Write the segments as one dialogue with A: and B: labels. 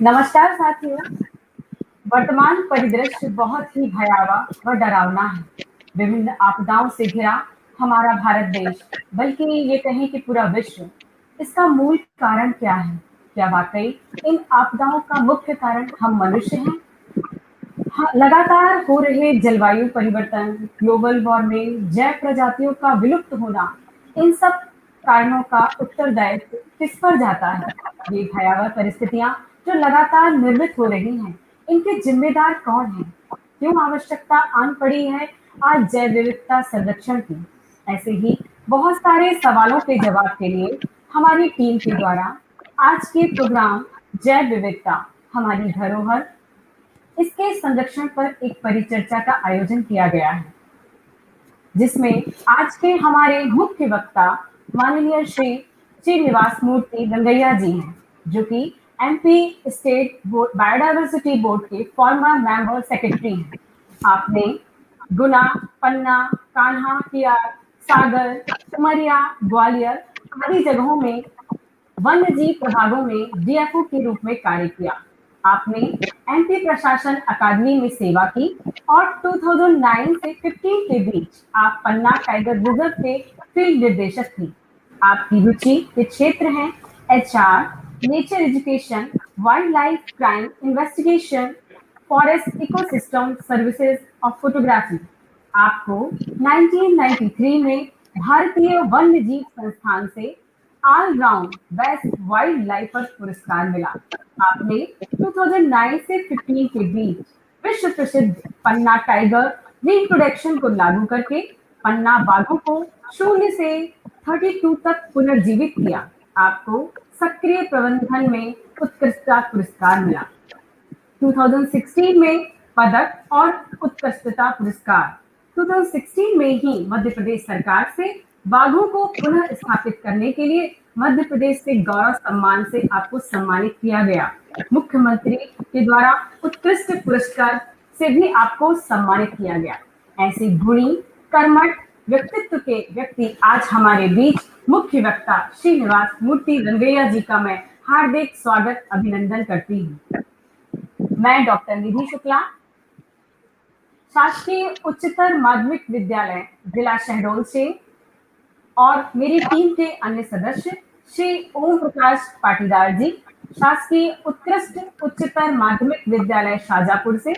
A: नमस्कार साथियों। वर्तमान परिदृश्य बहुत ही भयावह व डरावना है। विभिन्न आपदाओं से घिरा हमारा भारत देश, बल्कि ये कहें कि पूरा विश्व। इसका मूल कारण क्या है? क्या वाकई इन आपदाओं का मुख्य कारण हम मनुष्य हैं? हाँ, लगातार हो रहे जलवायु परिवर्तन, ग्लोबल वार्मिंग, जैव प्रजातियों का विलुप्त होना, इन सब कारणों का उत्तरदायित्व किस पर जाता है? ये भयावह परिस्थितियां जो लगातार निर्मित हो रही हैं, इनके जिम्मेदार कौन हैं? क्यों आवश्यकता आन पड़ी है आज जैव विविधता संरक्षण की? ऐसे ही बहुत सारे सवालों के जवाब के लिए हमारी टीम के द्वारा आज के प्रोग्राम जैव विविधता हमारी धरोहर, इसके संरक्षण पर एक परिचर्चा का आयोजन किया गया है, जिसमें आज के हमारे मुख्य वक्ता माननीय श्री श्रीनिवास मूर्ति रंगैया जी हैं, जो कि एमपी स्टेट बायोडायवर्सिटी बोर्ड के फॉर्मर मेंबर सेक्रेटरी हैं। आपने गुना, पन्ना, कान्हा, कियार, सागर, उमरिया, ग्वालियर आदि जगहों में वन्यजीव प्रभागों में डीएफओ के रूप में कार्य किया। आपने एमपी प्रशासन अकादमी में सेवा की और 2009 से 15 के बीच आप पन्ना टाइगर रिजर्व के फील्ड निर्देशक थे। आपकी रुचि के क्षेत्र हैं HR, nature education, wild life crime investigation, forest ecosystem services और फोटोग्राफी। आपको 1993 में भारतीय वन्यजीव संस्थान से all round best wild lifer पुरस्कार मिला। आपने 2009 से 15 के बीच विश्व प्रसिद्ध पन्ना टाइगर रीप्रोडक्शन को लागू करके पन्ना बाघों को 0 से 32 तक पुनर्जीवित किया। आपको सक्रिय प्रबंधन में उत्कृष्टता पुरस्कार मिला। 2016 में पदक और उत्कृष्टता पुरस्कार। 2016 में ही मध्य प्रदेश सरकार से बाघों को पुनः स्थापित करने के लिए मध्य प्रदेश से गौरव सम्मान से आपको सम्मानित किया गया। मुख्यमंत्री के द्वारा उत्कृष्ट पुरस्कार से भी आपको सम्मानित किया गया। ऐसे गुणी कर्मठ व्यक्तित्व के व्यक्ति आज हमारे बीच मुख्य वक्ता श्रीनिवास मूर्ति रंगैया जी का मैं हार्दिक स्वागत अभिनंदन करती हूँ। मैं डॉक्टर निधि शुक्ला, शासकीय उच्चतर माध्यमिक विद्यालय जिला शहडोल से, और मेरी टीम के अन्य सदस्य श्री ओम प्रकाश पाटीदार जी, शासकीय उत्कृष्ट उच्चतर माध्यमिक विद्यालय शाजापुर से,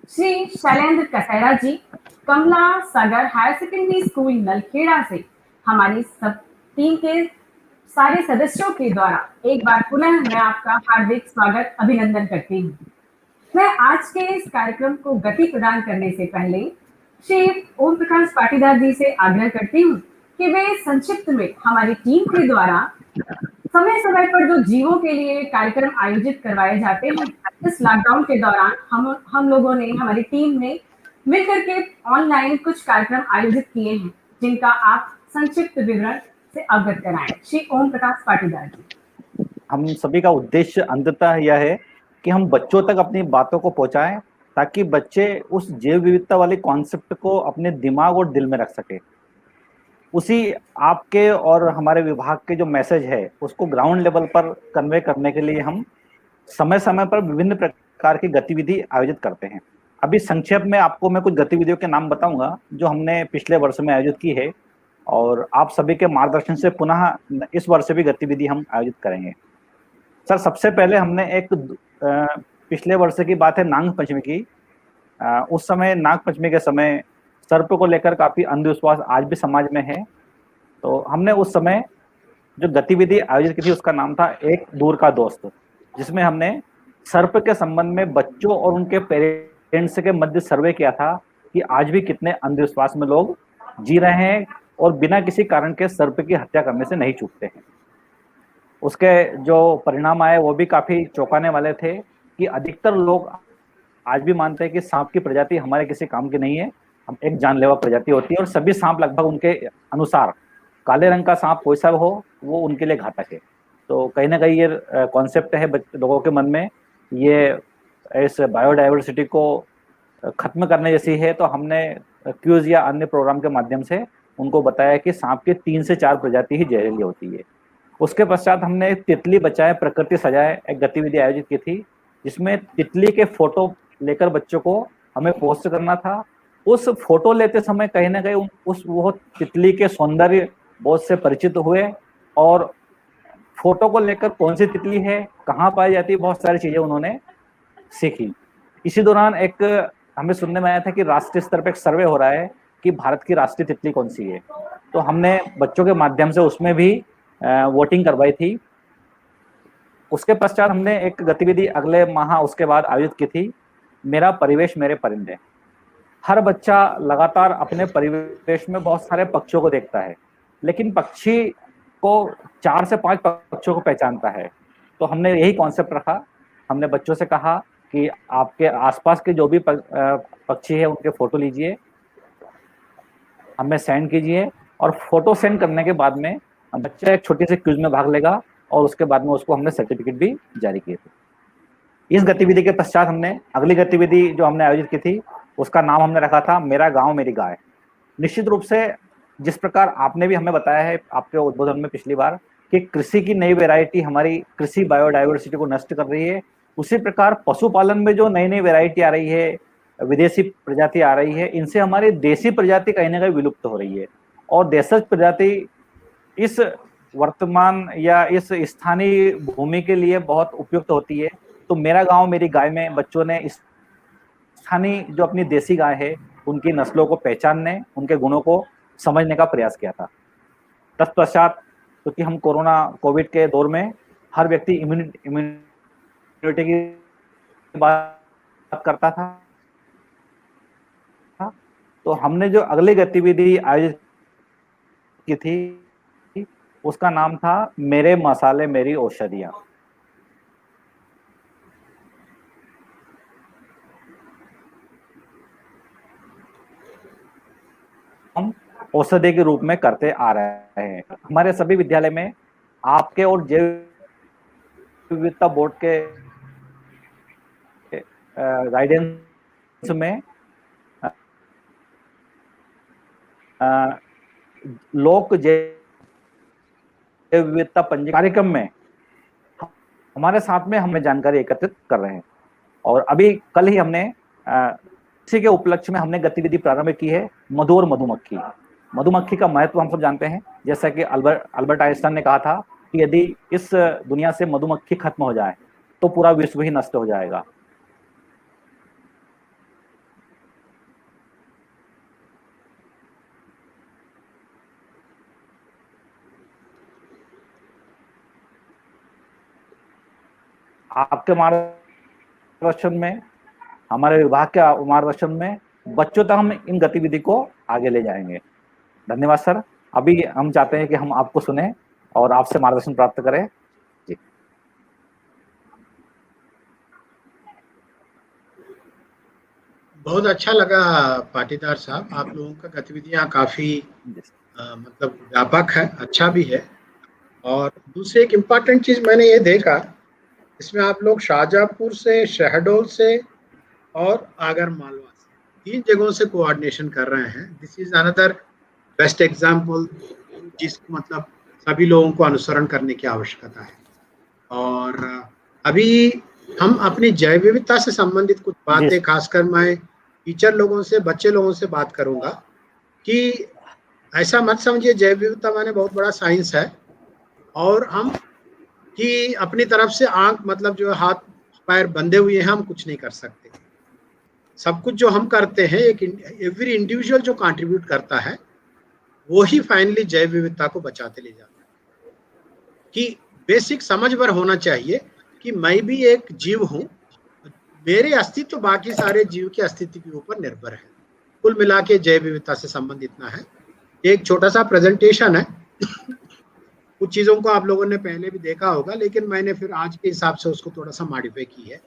A: श्री शैलेंद्र कसेरा जी, कमला सागर हायर सेकेंडरी स्कूल नलखेड़ा से। हमारी सब टीम के सारे सदस्यों के द्वारा एक बार पुनः मैं आपका हार्दिक स्वागत अभिनंदन करती हूँ। मैं आज के इस कार्यक्रम को गति प्रदान करने से पहले श्री ओम प्रकाश पाटीदार जी से आग्रह करती हूँ कि वे संक्षिप्त में हमारी टीम के द्वारा समय समय पर जो जीवों के लिए कार्यक्रम आयोजित करवाए जाते हैं, इस लॉकडाउन के दौरान हम लोगों ने, हमारी टीम ने मिलकर के ऑनलाइन कुछ कार्यक्रम आयोजित किए हैं, जिनका आप संक्षिप्त विवरण से अवगत कराएं। श्री ओम प्रकाश पाटीदार जी।
B: हम सभी का उद्देश्य अंततः यह है कि हम बच्चों तक अपनी बातों को पहुंचाएं, ताकि बच्चे उस जैव विविधता वाले कॉन्सेप्ट को अपने दिमाग और दिल में रख सके। उसी आपके और हमारे विभाग के जो मैसेज है उसको ग्राउंड लेवल पर कन्वे करने के लिए हम समय समय पर विभिन्न प्रकार की गतिविधि आयोजित करते हैं। अभी संक्षेप में आपको मैं कुछ गतिविधियों के नाम बताऊंगा जो हमने पिछले वर्ष में आयोजित की है, और आप सभी के मार्गदर्शन से पुनः इस वर्ष भी गतिविधि हम आयोजित करेंगे। सर, सबसे पहले हमने एक पिछले वर्ष की बात है नाग पंचमी की। उस समय नाग पंचमी के समय सर्प को लेकर काफी अंधविश्वास आज भी समाज में है। तो हमने उस समय जो गतिविधि आयोजित की थी उसका नाम था एक दूर का दोस्त, जिसमें हमने सर्प के संबंध में बच्चों और उनके पेरेंट्स के मध्य सर्वे किया था कि आज भी कितने अंधविश्वास में लोग जी रहे हैं और बिना किसी कारण के सर्प की हत्या करने से नहीं चूकते हैं। उसके जो परिणाम आए वो भी काफी चौंकाने वाले थे कि अधिकतर लोग आज भी मानते हैं कि सांप की प्रजाति हमारे किसी काम की नहीं है, हम एक जानलेवा प्रजाति होती है, और सभी सांप लगभग उनके अनुसार काले रंग का सांप कोई सा हो वो उनके लिए घातक है। तो कहीं ना कहीं ये कॉन्सेप्ट है लोगों के मन में, ये इस बायोडाइवर्सिटी को खत्म करने जैसी है। तो हमने क्यूज या अन्य प्रोग्राम के माध्यम से उनको बताया कि सांप के 3 से 4 प्रजाति ही जहरीली होती है। उसके पश्चात हमने तितली बचाए प्रकृति सजाए एक गतिविधि आयोजित की थी, जिसमें तितली के फोटो लेकर बच्चों को हमें पोस्ट करना था। उस फोटो लेते समय कहीं ना कहीं उस वो तितली के सौंदर्य बहुत से परिचित हुए, और फोटो को लेकर कौन सी तितली है, कहाँ पाई जाती है, बहुत सारी चीजें उन्होंने सीखी। इसी दौरान एक हमें सुनने में आया था कि राष्ट्रीय स्तर पर एक सर्वे हो रहा है कि भारत की राष्ट्रीय तितली कौन सी है, तो हमने बच्चों के माध्यम से उसमें भी वोटिंग करवाई थी। उसके पश्चात हमने एक गतिविधि अगले माह उसके बाद आयोजित की थी, मेरा परिवेश मेरे परिंदे। हर बच्चा लगातार अपने परिवेश में बहुत सारे पक्षियों को देखता है, लेकिन पक्षी को 4 से 5 पक्षियों को पहचानता है। तो हमने यही कॉन्सेप्ट रखा, हमने बच्चों से कहा कि आपके आसपास के जो भी पक्षी है उनके फोटो लीजिए, हमें सेंड कीजिए, और फोटो सेंड करने के बाद में बच्चा एक छोटी सी क्विज में भाग लेगा, और उसके बाद में उसको हमने सर्टिफिकेट भी जारी किए थे। इस गतिविधि के पश्चात हमने अगली गतिविधि जो हमने आयोजित की थी उसका नाम हमने रखा था मेरा गांव मेरी गाय। निश्चित रूप से जिस प्रकार आपने भी हमें बताया है आपके उद्बोधन में पिछली बार कि कृषि की नई वैरायटी हमारी कृषि बायोडाइवर्सिटी को नष्ट कर रही है, उसी प्रकार पशुपालन में जो नई नई वैरायटी आ रही है, विदेशी प्रजाति आ रही है, इनसे हमारी देसी प्रजाति कहीं ना कहीं विलुप्त हो रही है, और देशज प्रजाति इस वर्तमान या इस स्थानीय भूमि के लिए बहुत उपयुक्त होती है। तो मेरा गांव मेरी गाय में बच्चों ने इस स्थानीय जो अपनी देसी गाय है उनकी नस्लों को पहचानने, उनके गुणों को समझने का प्रयास किया था। तत्पश्चात क्योंकि हम कोविड के दौर में हर व्यक्ति इम्यूनिटी की बात करता था, तो हमने जो अगली गतिविधि आयोजित की थी उसका नाम था मेरे मसाले मेरी औषधियां। हम औषधि के रूप में करते आ रहे हैं। हमारे सभी विद्यालय में आपके और जैव विविधता बोर्ड के गाइडेंस में लोक जैव विविधता पंजीकरण कार्यक्रम में हमारे साथ में हमें जानकारी एकत्रित कर रहे हैं। और अभी कल ही हमने इसी के उपलक्ष्य में हमने गतिविधि प्रारंभ की है मधु और मधुमक्खी। मधुमक्खी का महत्व हम सब जानते हैं, जैसा कि अल्बर्ट आइंस्टाइन ने कहा था कि यदि इस दुनिया से मधुमक्खी खत्म हो जाए तो पूरा विश्व ही नष्ट हो जाएगा। आपके मार्गदर्शन में, हमारे विभाग के मार्गदर्शन में बच्चों तक हम इन गतिविधि को आगे ले जाएंगे। धन्यवाद सर। अभी हम चाहते हैं कि हम आपको सुने और आपसे मार्गदर्शन प्राप्त करें। जी।
C: बहुत अच्छा लगा पाटीदार साहब, आप लोगों का गतिविधियां काफी मतलब व्यापक है, अच्छा भी है। और दूसरी एक इम्पॉर्टेंट चीज मैंने ये देखा, इसमें आप लोग शाहजहांपुर से, शहडोल से और आगर मालवा से 3 जगहों से कोऑर्डिनेशन कर रहे हैं। This is another best example जिसको मतलब सभी लोगों को अनुसरण करने की आवश्यकता है। और अभी हम अपनी जैव विविधता से संबंधित कुछ बातें, खासकर मैं टीचर लोगों से, बच्चे लोगों से बात करूंगा कि ऐसा मत समझिए जैव विविधता माने बहुत बड़ा साइंस है और हम कि अपनी तरफ से आंख मतलब जो हाथ पैर बंधे हुए हैं, हम कुछ नहीं कर सकते। सब कुछ जो हम करते हैं, एक एवरी इंडिविजुअल जो कंट्रीब्यूट करता है वो ही फाइनली जैव विविधता को बचाते ले जाता है। कि बेसिक समझ भर होना चाहिए कि मैं भी एक जीव हूं, मेरे अस्तित्व बाकी सारे जीव के अस्तित्व के ऊपर निर्भर है। कुल मिला के जैव विविधता से संबंध इतना है। एक छोटा सा प्रेजेंटेशन है, कुछ चीजों को आप लोगों ने पहले भी देखा होगा, लेकिन मैंने फिर आज के हिसाब से उसको थोड़ा सा मॉडिफाई की है।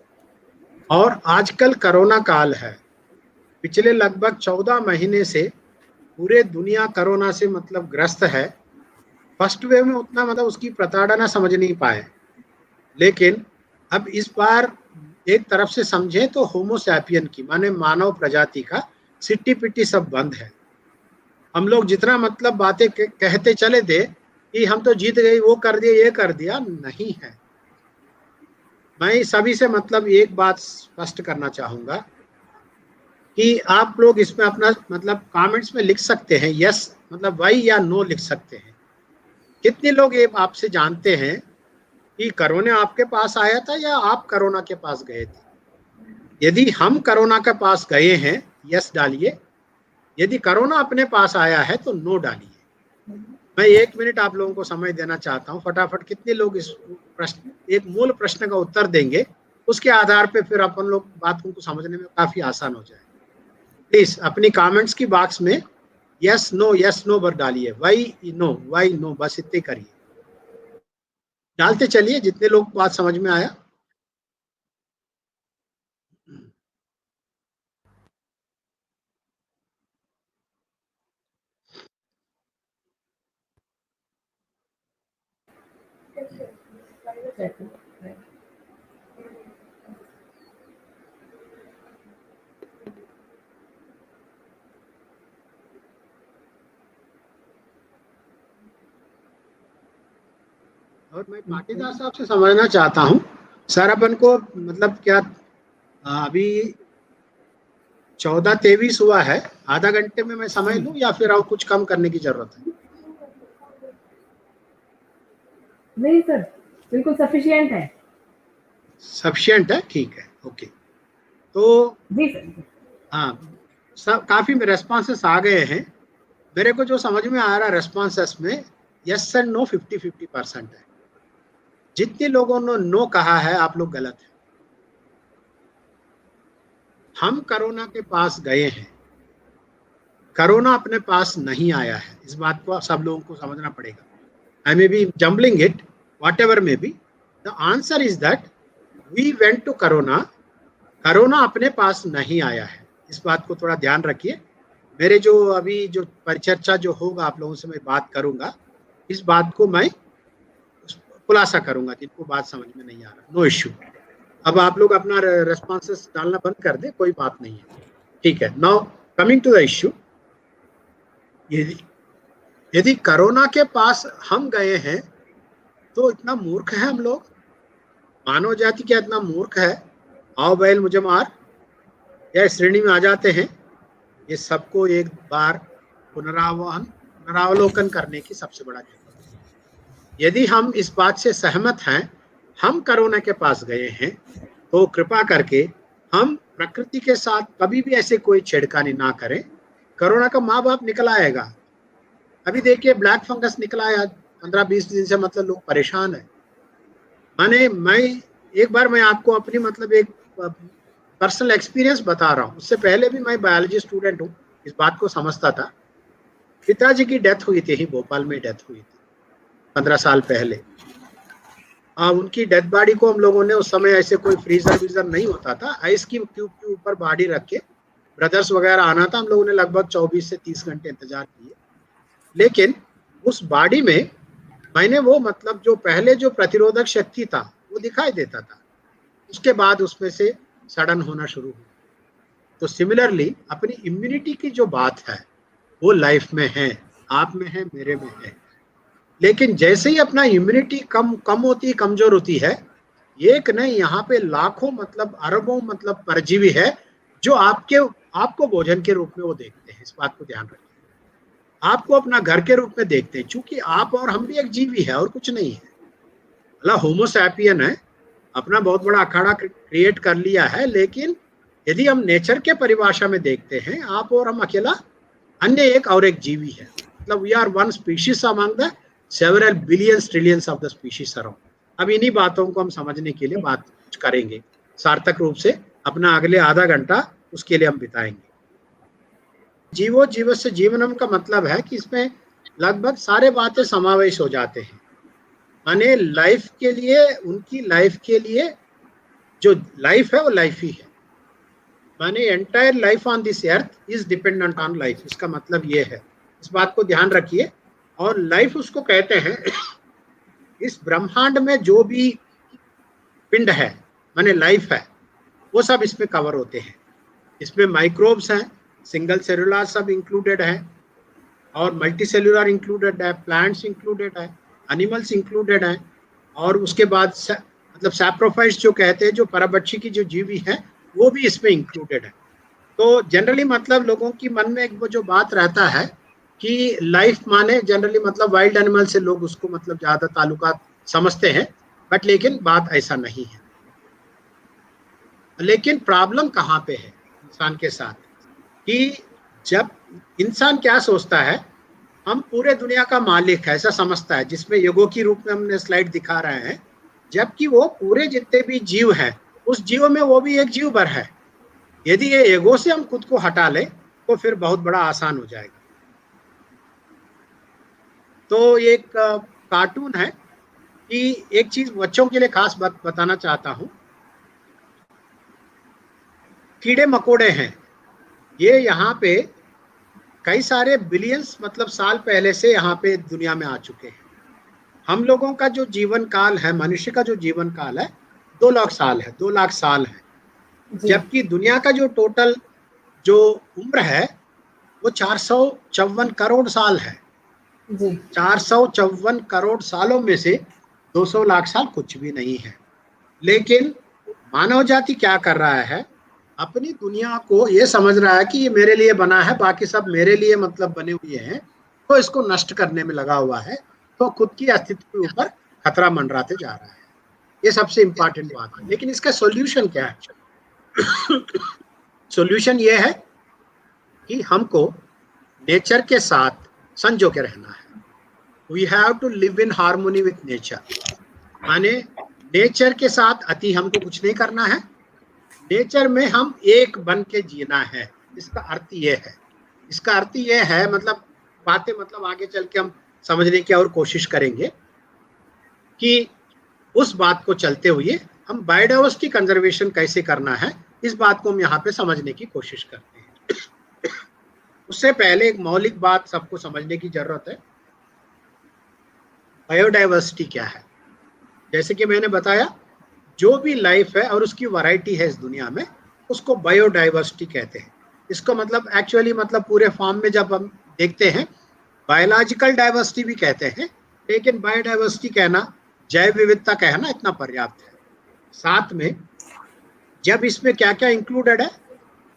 C: और आजकल कोरोना काल है, पिछले लगभग 14 महीने से पूरे दुनिया कोरोना से मतलब ग्रस्त है। फर्स्ट वेव में उतना मतलब उसकी प्रताड़ना समझ नहीं पाए, लेकिन अब इस बार एक तरफ से समझे तो होमो सैपियन की माने मानव प्रजाति का सिट्टी पिट्टी सब बंद है। हम लोग जितना मतलब बातें कहते चले थे कि हम तो जीत गए, वो कर दिया, ये कर दिया, नहीं है। मैं सभी से मतलब एक बात स्पष्ट करना चाहूंगा कि आप लोग इसमें अपना मतलब कमेंट्स में लिख सकते हैं, यस मतलब वाई या नो लिख सकते हैं। कितने लोग ये आपसे जानते हैं कि कोरोना आपके पास आया था या आप कोरोना के पास गए थे? यदि हम कोरोना के पास गए हैं, यस डालिए। यदि कोरोना अपने पास आया है तो नो डालिए। मैं 1 मिनट आप लोगों को समय देना चाहता हूं, फटाफट कितने लोग इस प्रश्न, एक मूल प्रश्न का उत्तर देंगे, उसके आधार पे फिर अपन लोग बातों को समझने में काफी आसान हो जाए। प्लीज अपनी कमेंट्स की बॉक्स में यस नो बर डालिए, वाई नो, बस इतने करिए, डालते चलिए जितने लोग बात समझ में आया। और मैं पाटीदार साहब से समझना चाहता हूँ, सर अपन को मतलब क्या अभी 14:23 हुआ है, आधा घंटे में मैं समय लूं या फिर और कुछ कम करने की जरूरत है?
A: नहीं सर, बिल्कुल सफिशिएंट है।
C: सफिशिएंट है, ठीक है, ओके। तो
A: जी सर।
C: हाँ, सब काफी रेस्पॉन्सेस आ गए हैं। मेरे को जो समझ में आ रहा है रेस्पॉन्सेस में, यस एंड नो 50-50% है। जितने लोगों ने नो कहा है आप लोग गलत है। हम कोरोना के पास गए हैं, कोरोना अपने पास नहीं आया है, इस बात को सब लोगों को समझना पड़ेगा। I may be jumbling it, whatever may be. The answer is that we went to Corona. Corona अपने पास नहीं आया है, इस बात को थोड़ा ध्यान रखिए। मेरे जो अभी जो परिचर्चा जो होगा आप लोगों से मैं बात करूंगा, इस बात को मैं खुलासा करूंगा जिनको बात समझ में नहीं आ रहा। No issue. अब आप लोग अपना रेस्पॉन्सेस डालना बंद कर दे, कोई बात नहीं है, ठीक है। Now coming to the issue, यदि कोरोना के पास हम गए हैं तो इतना मूर्ख है हम लोग? मानव जाति क्या इतना मूर्ख है? आओ बैल मुझे मार या श्रेणी में आ जाते हैं? ये सबको एक बार पुनरावलोकन करने की सबसे बड़ा जरूरत है। यदि हम इस बात से सहमत हैं, हम कोरोना के पास गए हैं, तो कृपा करके हम प्रकृति के साथ कभी भी ऐसे कोई छेड़खानी ना करें। कोरोना का माँ बाप निकल आएगा। अभी देखिए ब्लैक फंगस निकला है, 15-20 दिन से मतलब लोग परेशान है। मैं आपको अपनी मतलब एक पर्सनल एक्सपीरियंस बता रहा हूँ। उससे पहले भी मैं बायोलॉजी स्टूडेंट हूँ, इस बात को समझता था। पिताजी की डेथ हुई थी, भोपाल में डेथ हुई थी 15 साल पहले। उनकी डेथ बॉडी को हम लोगों ने, उस समय ऐसे कोई फ्रीजर वीजर नहीं होता था, आइस की क्यूब के ऊपर बॉडी रख के ब्रदर्स वगैरह आना था, हम लोगों ने लगभग 24 से 30 घंटे इंतजार किए। लेकिन उस बॉडी में मैंने वो मतलब जो पहले जो प्रतिरोधक शक्ति था वो दिखाई देता था, उसके बाद उसमें से सडन होना शुरू हुआ। तो सिमिलरली अपनी इम्यूनिटी की जो बात है वो लाइफ में है, आप में है, मेरे में है। लेकिन जैसे ही अपना इम्यूनिटी कम होती, कमजोर होती है, एक नहीं यहाँ पे लाखों मतलब अरबों मतलब परजीवी है जो आपको भोजन के रूप में वो देखते हैं। इस बात को ध्यान रखिए, आपको अपना घर के रूप में देखते हैं, क्योंकि आप और हम भी एक जीवी है और कुछ नहीं है। मतलब होमोसैपियन है, अपना बहुत बड़ा अखाड़ा क्रिएट कर लिया है। लेकिन यदि हम नेचर के परिभाषा में देखते हैं, आप और हम अकेला अन्य एक और एक जीवी है। मतलब we are one species among the several billions trillions of the species around. अब इन्हीं बातों को हम समझने के लिए बात करेंगे सार्थक रूप से। अपना अगले आधा घंटा उसके लिए हम बिताएंगे। जीवो जीवस्य जीवनम का मतलब है कि इसमें लगभग सारे बातें समावेश हो जाते हैं। माने लाइफ के लिए, उनकी लाइफ के लिए जो लाइफ है वो लाइफ ही है। माने entire life on this earth is dependent on life, इसका मतलब ये है। इस बात को ध्यान रखिए। और लाइफ उसको कहते हैं, इस ब्रह्मांड में जो भी पिंड है माने लाइफ है, वो सब इसमें कवर होते हैं। इसमें माइक्रोब्स हैं, सिंगल सेलुलर सब इंक्लूडेड है, और मल्टी सेल्यूलर इंक्लूडेड है, प्लांट्स इंक्लूडेड है, एनिमल्स इंक्लूडेड है, और उसके बाद मतलब सैप्रोफाइट्स जो कहते हैं, जो परभक्षी की जो जीवी है, वो भी इसमें इंक्लूडेड है। तो जनरली मतलब लोगों की मन में एक वो जो बात रहता है कि लाइफ माने जनरली मतलब वाइल्ड एनिमल से लोग उसको मतलब ज्यादा ताल्लुकात समझते हैं, बट लेकिन बात ऐसा नहीं है। लेकिन प्रॉब्लम कहाँ पे है इंसान के साथ, कि जब इंसान क्या सोचता है, हम पूरे दुनिया का मालिक है ऐसा समझता है, जिसमें युगों की रूप में हमने स्लाइड दिखा रहे हैं, जबकि वो पूरे जितने भी जीव हैं उस जीव में वो भी एक जीव भर है। यदि ये ईगो से हम खुद को हटा ले तो फिर बहुत बड़ा आसान हो जाएगा। तो एक कार्टून है कि एक चीज बच्चों के लिए खास बात बताना चाहता हूं। कीड़े मकोड़े हैं, ये यहाँ पे कई सारे बिलियंस मतलब साल पहले से यहाँ पे दुनिया में आ चुके हैं। हम लोगों का जो जीवन काल है, मनुष्य का जो जीवन काल है 2 लाख साल है, 2 लाख साल है, जबकि दुनिया का जो टोटल जो उम्र है वो 454 करोड़ साल है। 454 करोड़ सालों में से 200 लाख साल कुछ भी नहीं है। लेकिन मानव जाति क्या कर रहा है, अपनी दुनिया को ये समझ रहा है कि ये मेरे लिए बना है, बाकी सब मेरे लिए मतलब बने हुए हैं, तो इसको नष्ट करने में लगा हुआ है, तो खुद की अस्तित्व के ऊपर खतरा मंडराते जा रहा है। ये सबसे इंपॉर्टेंट बात है। लेकिन इसका सॉल्यूशन क्या है? सॉल्यूशन ये है कि हमको नेचर के साथ संजो के रहना है। We have to live in harmony with nature, माने नेचर के साथ अति हमको कुछ नहीं करना है, नेचर में हम एक बन के जीना है। इसका अर्थ ये है, इसका अर्थ ये है, मतलब बातें मतलब आगे चल के हम समझने की और कोशिश करेंगे कि उस बात को चलते हुए हम बायोडाइवर्सिटी कंजर्वेशन कैसे करना है, इस बात को हम यहाँ पे समझने की कोशिश करते हैं। उससे पहले एक मौलिक बात सबको समझने की जरूरत है, बायोडाइवर्सिटी क्या है। जैसे कि मैंने बताया, जो भी लाइफ है और उसकी वैरायटी है इस दुनिया में, उसको बायोडाइवर्सिटी कहते हैं। इसको मतलब एक्चुअली मतलब पूरे फॉर्म में जब हम देखते हैं, बायोलॉजिकल डाइवर्सिटी भी कहते हैं, लेकिन बायोडाइवर्सिटी कहना, जैव विविधता कहना इतना पर्याप्त है। साथ में जब इसमें क्या क्या इंक्लूडेड है,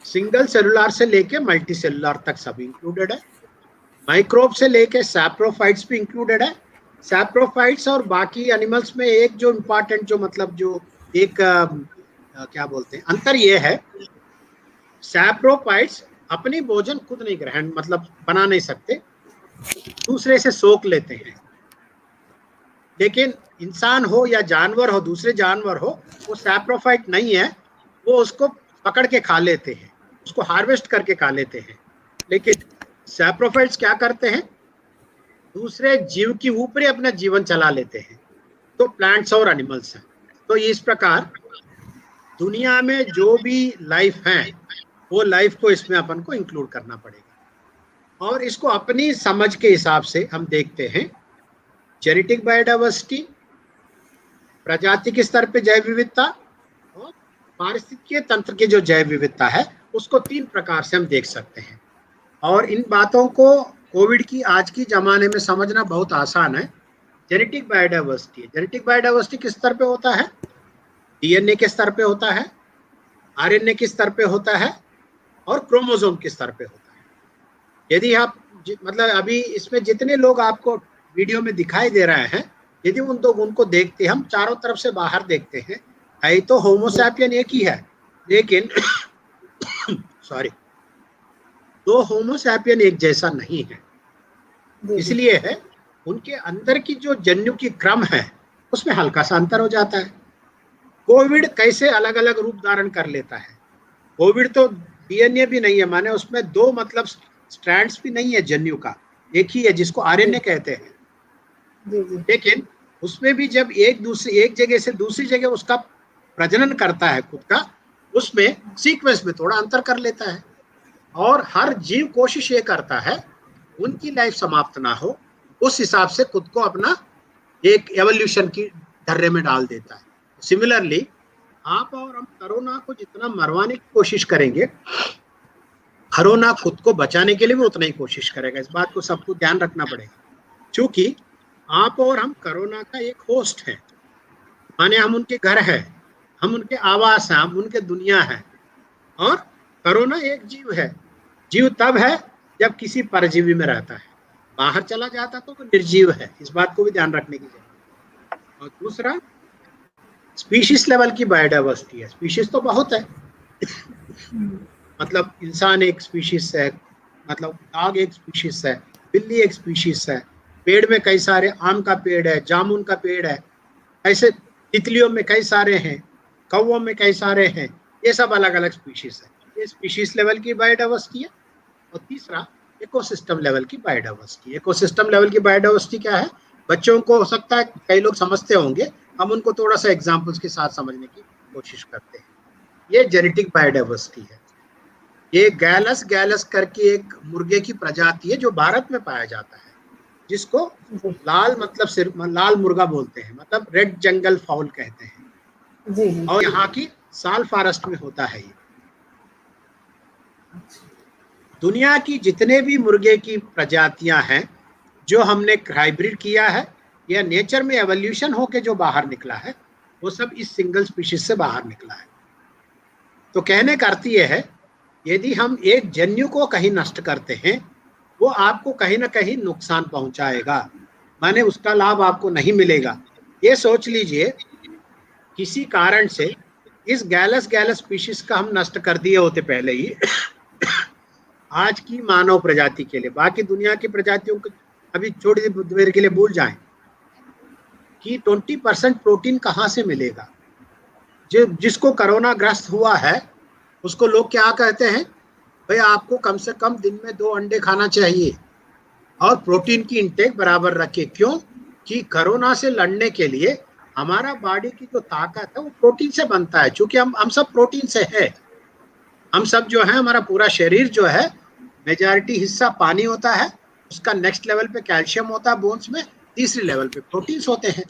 C: सिंगल सेलुलर से लेके मल्टी सेलुलर तक सब इंक्लूडेड है, माइक्रोब से लेके सैप्रोफाइट्स भी इंक्लूडेड है। सैप्रोफाइट्स और बाकी एनिमल्स में एक जो इम्पॉर्टेंट जो मतलब जो एक क्या बोलते हैं अंतर ये है, सैप्रोफाइट्स अपनी भोजन खुद नहीं ग्रहण मतलब बना नहीं सकते, दूसरे से सोख लेते हैं। लेकिन इंसान हो या जानवर हो, दूसरे जानवर हो, वो सैप्रोफाइट नहीं है, वो उसको पकड़ के खा लेते हैं, उसको हार्वेस्ट करके खा लेते हैं। लेकिन सैप्रोफाइट्स क्या करते हैं, दूसरे जीव की ऊपर अपना जीवन चला लेते हैं। तो प्लांट्स और एनिमल्स हैं। तो इस प्रकार दुनिया में जो भी लाइफ है वो लाइफ को इसमें अपन को इंक्लूड करना पड़ेगा, और इसको अपनी समझ के हिसाब से हम देखते हैं। जेनेटिक बायोडाइवर्सिटी, प्रजाति के स्तर पे जैव विविधता, और पारिस्थितिकीय तंत्र की जो जैव विविधता है, उसको 3 प्रकार से हम देख सकते हैं। और इन बातों को कोविड की आज की जमाने में समझना बहुत आसान है। जेनेटिक बायोडाइवर्सिटी, जेनेटिक बायोडाइवर्सिटी किस स्तर पे होता है? डीएनए के स्तर पे होता है, आरएनए के स्तर पे होता है, और क्रोमोसोम के स्तर पे होता है। यदि आप मतलब अभी इसमें जितने लोग आपको वीडियो में दिखाई दे रहे हैं, यदि उनको देखते हम चारों तरफ से बाहर देखते हैं, है तो होमोसैपियन एक ही है, लेकिन सॉरी, 2 होमोसैपियन एक जैसा नहीं है। इसलिए है उनके अंदर की जो जन्यु की क्रम है उसमें हल्का सा अंतर हो जाता है। कोविड कैसे अलग अलग रूप धारण कर लेता है? कोविड तो डीएनए भी नहीं है, माने उसमें 2 मतलब स्ट्रैंड्स भी नहीं है जन्यु का, एक ही है जिसको आरएनए कहते हैं। लेकिन उसमें भी जब एक जगह से दूसरी जगह उसका प्रजनन करता है खुद का, उसमें सीक्वेंस में थोड़ा अंतर कर लेता है। और हर जीव कोशिश ये करता है उनकी लाइफ समाप्त ना हो, उस हिसाब से खुद को अपना एक एवोल्यूशन की ढर्रे में डाल देता है। सिमिलरली आप और हम कोरोना को जितना मरवाने की कोशिश करेंगे, कोरोना खुद को बचाने के लिए भी उतना ही कोशिश करेगा। इस बात को सबको ध्यान रखना पड़ेगा, क्योंकि आप और हम कोरोना का एक होस्ट है, माने हम उनके घर है, हम उनके आवास हैं, हम उनके दुनिया है। और कोरोना एक जीव है। जीव तब है जब किसी परजीवी में रहता है, बाहर चला जाता तो वो निर्जीव है। इस बात को भी ध्यान रखने की जरूरत है। और दूसरा, स्पीशीज लेवल की बायोडाइवर्सिटी है। स्पीशीज तो बहुत है, मतलब इंसान एक स्पीशीज है, मतलब आग एक स्पीशीज है, बिल्ली एक स्पीशीज है, पेड़ में कई सारे, आम का पेड़ है, जामुन का पेड़ है, ऐसे तितलियों में कई सारे हैं, कौवों में कई सारे हैं, ये सब अलग अलग स्पीशीज है। ये स्पीशीज लेवल की बायोडाइवर्सिटी है। और तीसरा, इकोसिस्टम लेवल की बायोडाइवर्सिटी। इकोसिस्टम लेवल की बायोडाइवर्सिटी क्या है? बच्चों को हो सकता है कई लोग समझते होंगे, हम उनको थोड़ा सा एग्जाम्पल्स के साथ समझने की कोशिश करते हैं। ये जेनेटिक बायोडाइवर्सिटी है। ये गैलस करके एक मुर्गे की प्रजाति है जो भारत में पाया जाता है, जिसको लाल मतलब सिर्फ लाल मुर्गा बोलते हैं, मतलब रेड जंगल फाउल कहते हैं जी। और यहाँ की साल फॉरेस्ट में होता है ये। दुनिया की जितने भी मुर्गे की प्रजातियां हैं जो हमने हाइब्रिड किया है या नेचर में एवोल्यूशन होके जो बाहर निकला है, वो सब इस सिंगल स्पीशीज से बाहर निकला है। तो कहने का अर्थ ये है, यदि हम एक जन्यु को कहीं नष्ट करते हैं, वो आपको कहीं ना कहीं नुकसान पहुंचाएगा, माने उसका लाभ आपको नहीं मिलेगा। ये सोच लीजिए, किसी कारण से इस गैलस स्पीशीज का हम नष्ट कर दिए होते पहले ही आज की मानव प्रजाति के लिए, बाकी दुनिया की प्रजातियों को अभी थोड़ी देर के लिए भूल जाएं कि 20% प्रोटीन कहाँ से मिलेगा। जिसको कोरोना ग्रस्त हुआ है उसको लोग क्या कहते हैं, भाई आपको कम से कम दिन में 2 अंडे खाना चाहिए और प्रोटीन की इंटेक बराबर रखिए। क्यों? कि कोरोना से लड़ने के लिए हमारा बॉडी की जो ताकत है वो प्रोटीन से बनता है। क्योंकि हम सब प्रोटीन से है। हम सब जो है, हमारा पूरा शरीर जो है, मेजॉरिटी हिस्सा पानी होता है, उसका नेक्स्ट लेवल पे कैल्शियम होता है बोन्स में, तीसरे लेवल पे प्रोटीन्स होते हैं।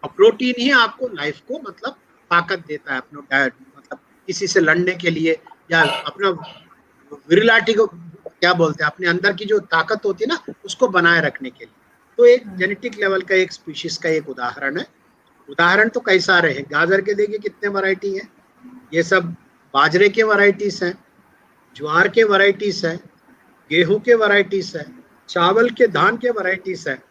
C: और प्रोटीन ही आपको लाइफ को मतलब ताकत देता है, अपना डाइट मतलब किसी से लड़ने के लिए, या अपना विरिलिटी को क्या बोलते हैं, अपने अंदर की जो ताकत होती है ना, उसको बनाए रखने के लिए। तो एक जेनेटिक लेवल का एक स्पीशीज का एक उदाहरण है। उदाहरण तो कई सारे हैं। गाजर के देखिए कितने वैरायटी हैं, ये सब बाजरे के वैरायटीज हैं, ज्वार के वैरायटीज हैं, गेहूं के वैरायटीज हैं, चावल के धान के वैरायटीज हैं।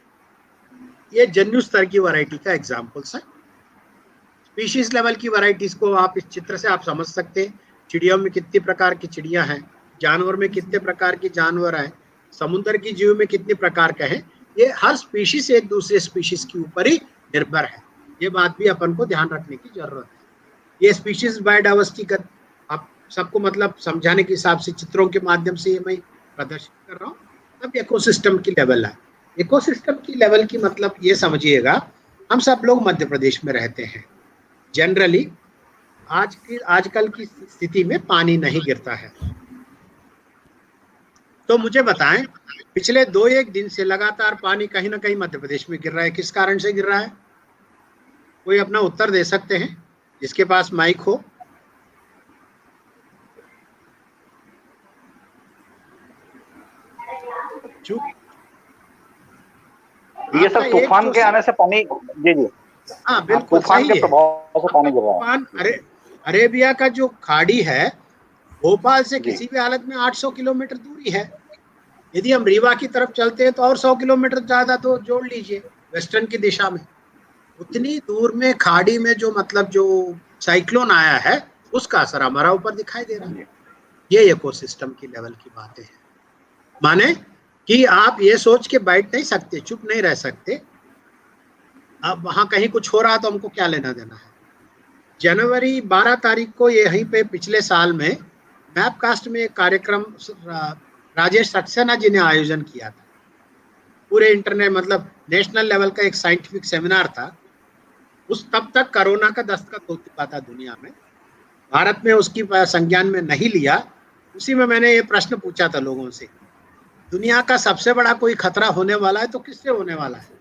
C: ये जन्यु स्तर की वैरायटी का एग्जांपल्स है। स्पीशीज लेवल की वैरायटीज को आप इस चित्र से आप समझ सकते हैं। चिड़ियों में कितनी प्रकार की चिड़ियां हैं, जानवर में कितने प्रकार की जानवर हैं, समुद्र की जीव में कितने प्रकार के हैं। ये हर स्पीशीज एक दूसरे स्पीशीज के ऊपर ही निर्भर है। ये बात भी अपन को ध्यान रखने की जरूरत है। ये स्पीशीज बायोडाइवर्सिटी का आप सबको मतलब समझाने के हिसाब से चित्रों के माध्यम से ये मैं प्रदर्शित कर रहा हूँ। अब इकोसिस्टम की लेवल है। इकोसिस्टम की लेवल की मतलब ये समझिएगा, हम सब लोग मध्य प्रदेश में रहते हैं। जनरली आजकल की स्थिति में पानी नहीं गिरता है। तो मुझे बताएं, पिछले 2-1 दिन से लगातार पानी कहीं ना कहीं मध्य प्रदेश में गिर रहा है। किस कारण से गिर रहा है? कोई अपना उत्तर दे सकते हैं जिसके पास माइक हो?
B: ये सब तूफान के आने से पानी, जी जी
C: हाँ बिल्कुल
B: तूफान के प्रभाव से पानी गिर रहा है।
C: तूफान अरेबिया का जो खाड़ी है, भोपाल से किसी भी हालत में 800 किलोमीटर दूरी है। यदि हम रीवा की तरफ चलते हैं तो और 100 किलोमीटर ज्यादा तो जोड़ लीजिए वेस्टर्न की दिशा में। उतनी दूर में खाड़ी में जो मतलब जो साइक्लोन आया है, उसका असर हमारा ऊपर दिखाई दे रहा है। ये इकोसिस्टम की लेवल की बातें हैं। माने कि आप ये सोच के बैठ नहीं सकते, चुप नहीं रह सकते। अब वहां कहीं कुछ हो रहा तो हमको क्या लेना देना है। जनवरी 12 तारीख को यहीं पे पिछले साल में मैपकास्ट में एक कार्यक्रम राजेश सक्सेना जी ने आयोजन किया था। पूरे इंटरनेट मतलब नेशनल लेवल का एक साइंटिफिक सेमिनार था। उस तब तक कोरोना का दस्तक हो चुका था दुनिया में, भारत में उसकी संज्ञान में नहीं लिया। उसी में मैंने ये प्रश्न पूछा था लोगों से, दुनिया का सबसे बड़ा कोई खतरा होने वाला है तो किससे होने वाला है?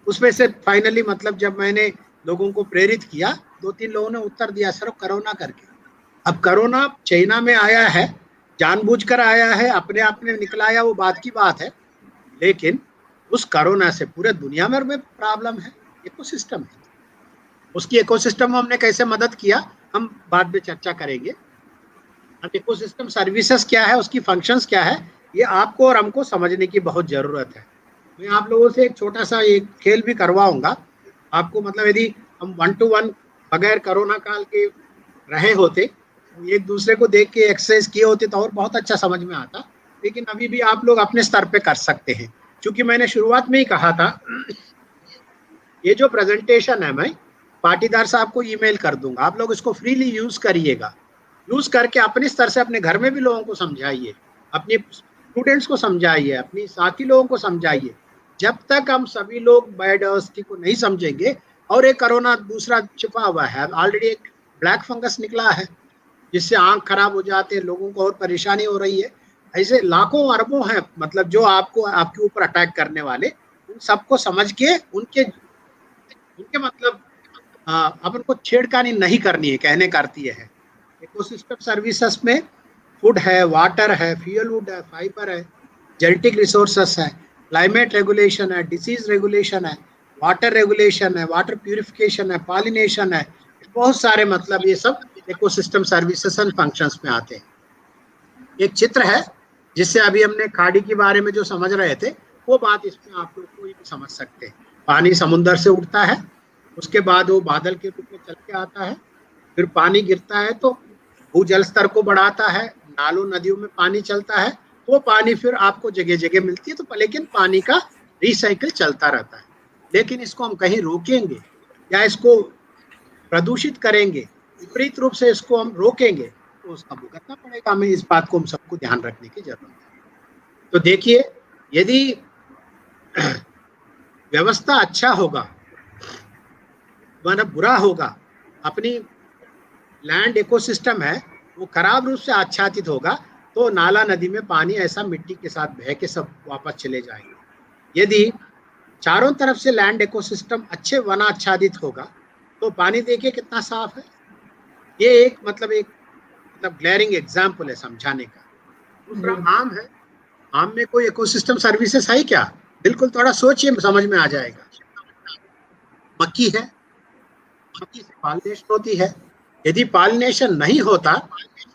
C: उसमें से फाइनली मतलब जब मैंने लोगों को प्रेरित किया, 2-3 लोगों ने उत्तर दिया, सर कोरोना करके। अब कोरोना चाइना में आया है जानबूझकर आया है, अपने आप में निकला आया, वो बात की बात है, लेकिन उस कोरोना से पूरे दुनिया में प्रॉब्लम है, इकोसिस्टम है। उसकी इकोसिस्टम में हमने कैसे मदद किया हम बाद में चर्चा करेंगे। अब इकोसिस्टम सर्विसेज क्या है, उसकी फंक्शंस क्या है, ये आपको और हमको समझने की बहुत जरूरत है। मैं आप लोगों से एक छोटा सा एक खेल भी करवाऊंगा आपको, मतलब यदि हम 1 to 1 बगैर कोरोना काल के रहे होते, एक दूसरे को देख के एक्सरसाइज किए होते तो और बहुत अच्छा समझ में आता, लेकिन अभी भी आप लोग अपने स्तर पे कर सकते हैं। क्योंकि मैंने शुरुआत में ही कहा था, ये जो प्रेजेंटेशन है मैं पाटीदार साहब को ईमेल कर दूंगा, आप लोग इसको फ्रीली यूज करिएगा। यूज करके अपने स्तर से अपने घर में भी लोगों को समझाइए, अपने स्टूडेंट्स को समझाइए, अपने साथी लोगों को समझाइए। जब तक हम सभी लोग बायोडायवर्सिटी को नहीं समझेंगे, और एक कोरोना दूसरा छिपा हुआ है, ऑलरेडी एक ब्लैक फंगस निकला है जिससे आंख खराब हो जाते हैं, लोगों को और परेशानी हो रही है। ऐसे लाखों अरबों हैं, मतलब जो आपको आपके ऊपर अटैक करने वाले, उन सबको समझ के उनके मतलब अपन को छेड़खानी नहीं करनी है, कहने का अर्थ ये है। इकोसिस्टम सर्विसेज में फूड है, वाटर है, फ्यूल वुड है, फाइबर है, जेनेटिक रिसोर्सेस है, क्लाइमेट रेगुलेशन है, डिसीज रेगुलेशन है, वाटर रेगुलेशन है, वाटर प्यूरिफिकेशन है, पॉलिनेशन है, बहुत सारे मतलब ये सब इकोसिस्टम सर्विसेज एंड फंक्शंस में आते हैं। एक चित्र है जिससे अभी हमने खाड़ी के बारे में जो समझ रहे थे, वो बात इसमें आप लोग कोई भी समझ सकते हैं। पानी समुद्र से उठता है, उसके बाद वो बादल के रूप में चल के आता है, फिर पानी गिरता है तो भूजल स्तर को बढ़ाता है, नालों नदियों में पानी चलता है, वो पानी फिर आपको जगह जगह मिलती है। तो लेकिन पानी का रिसाइकिल चलता रहता है। लेकिन इसको हम कहीं रोकेंगे या इसको प्रदूषित करेंगे, विपरीत रूप से इसको हम रोकेंगे, तो उसका भुगतना पड़ेगा हमें। इस बात को हम सबको ध्यान रखने की जरूरत है। तो देखिए, यदि व्यवस्था अच्छा होगा वरना बुरा होगा, अपनी लैंड इकोसिस्टम है वो खराब रूप से आच्छादित होगा, तो नाला नदी में पानी ऐसा मिट्टी के साथ बह के सब वापस चले जाएंगे। यदि चारों तरफ से लैंड इकोसिस्टम अच्छे वनाच्छादित होगा तो पानी देखिए कितना साफ है। ये एक मतलब ग्लेरिंग एग्जाम्पल है समझाने का। दूसरा आम है, आम में कोई इकोसिस्टम सर्विसेज है क्या? बिल्कुल, थोड़ा सोचिए, समझ में आ जाएगा। मक्की है, मक्की से पॉलिनेशन होती है। यदि पॉलिनेशन नहीं होता,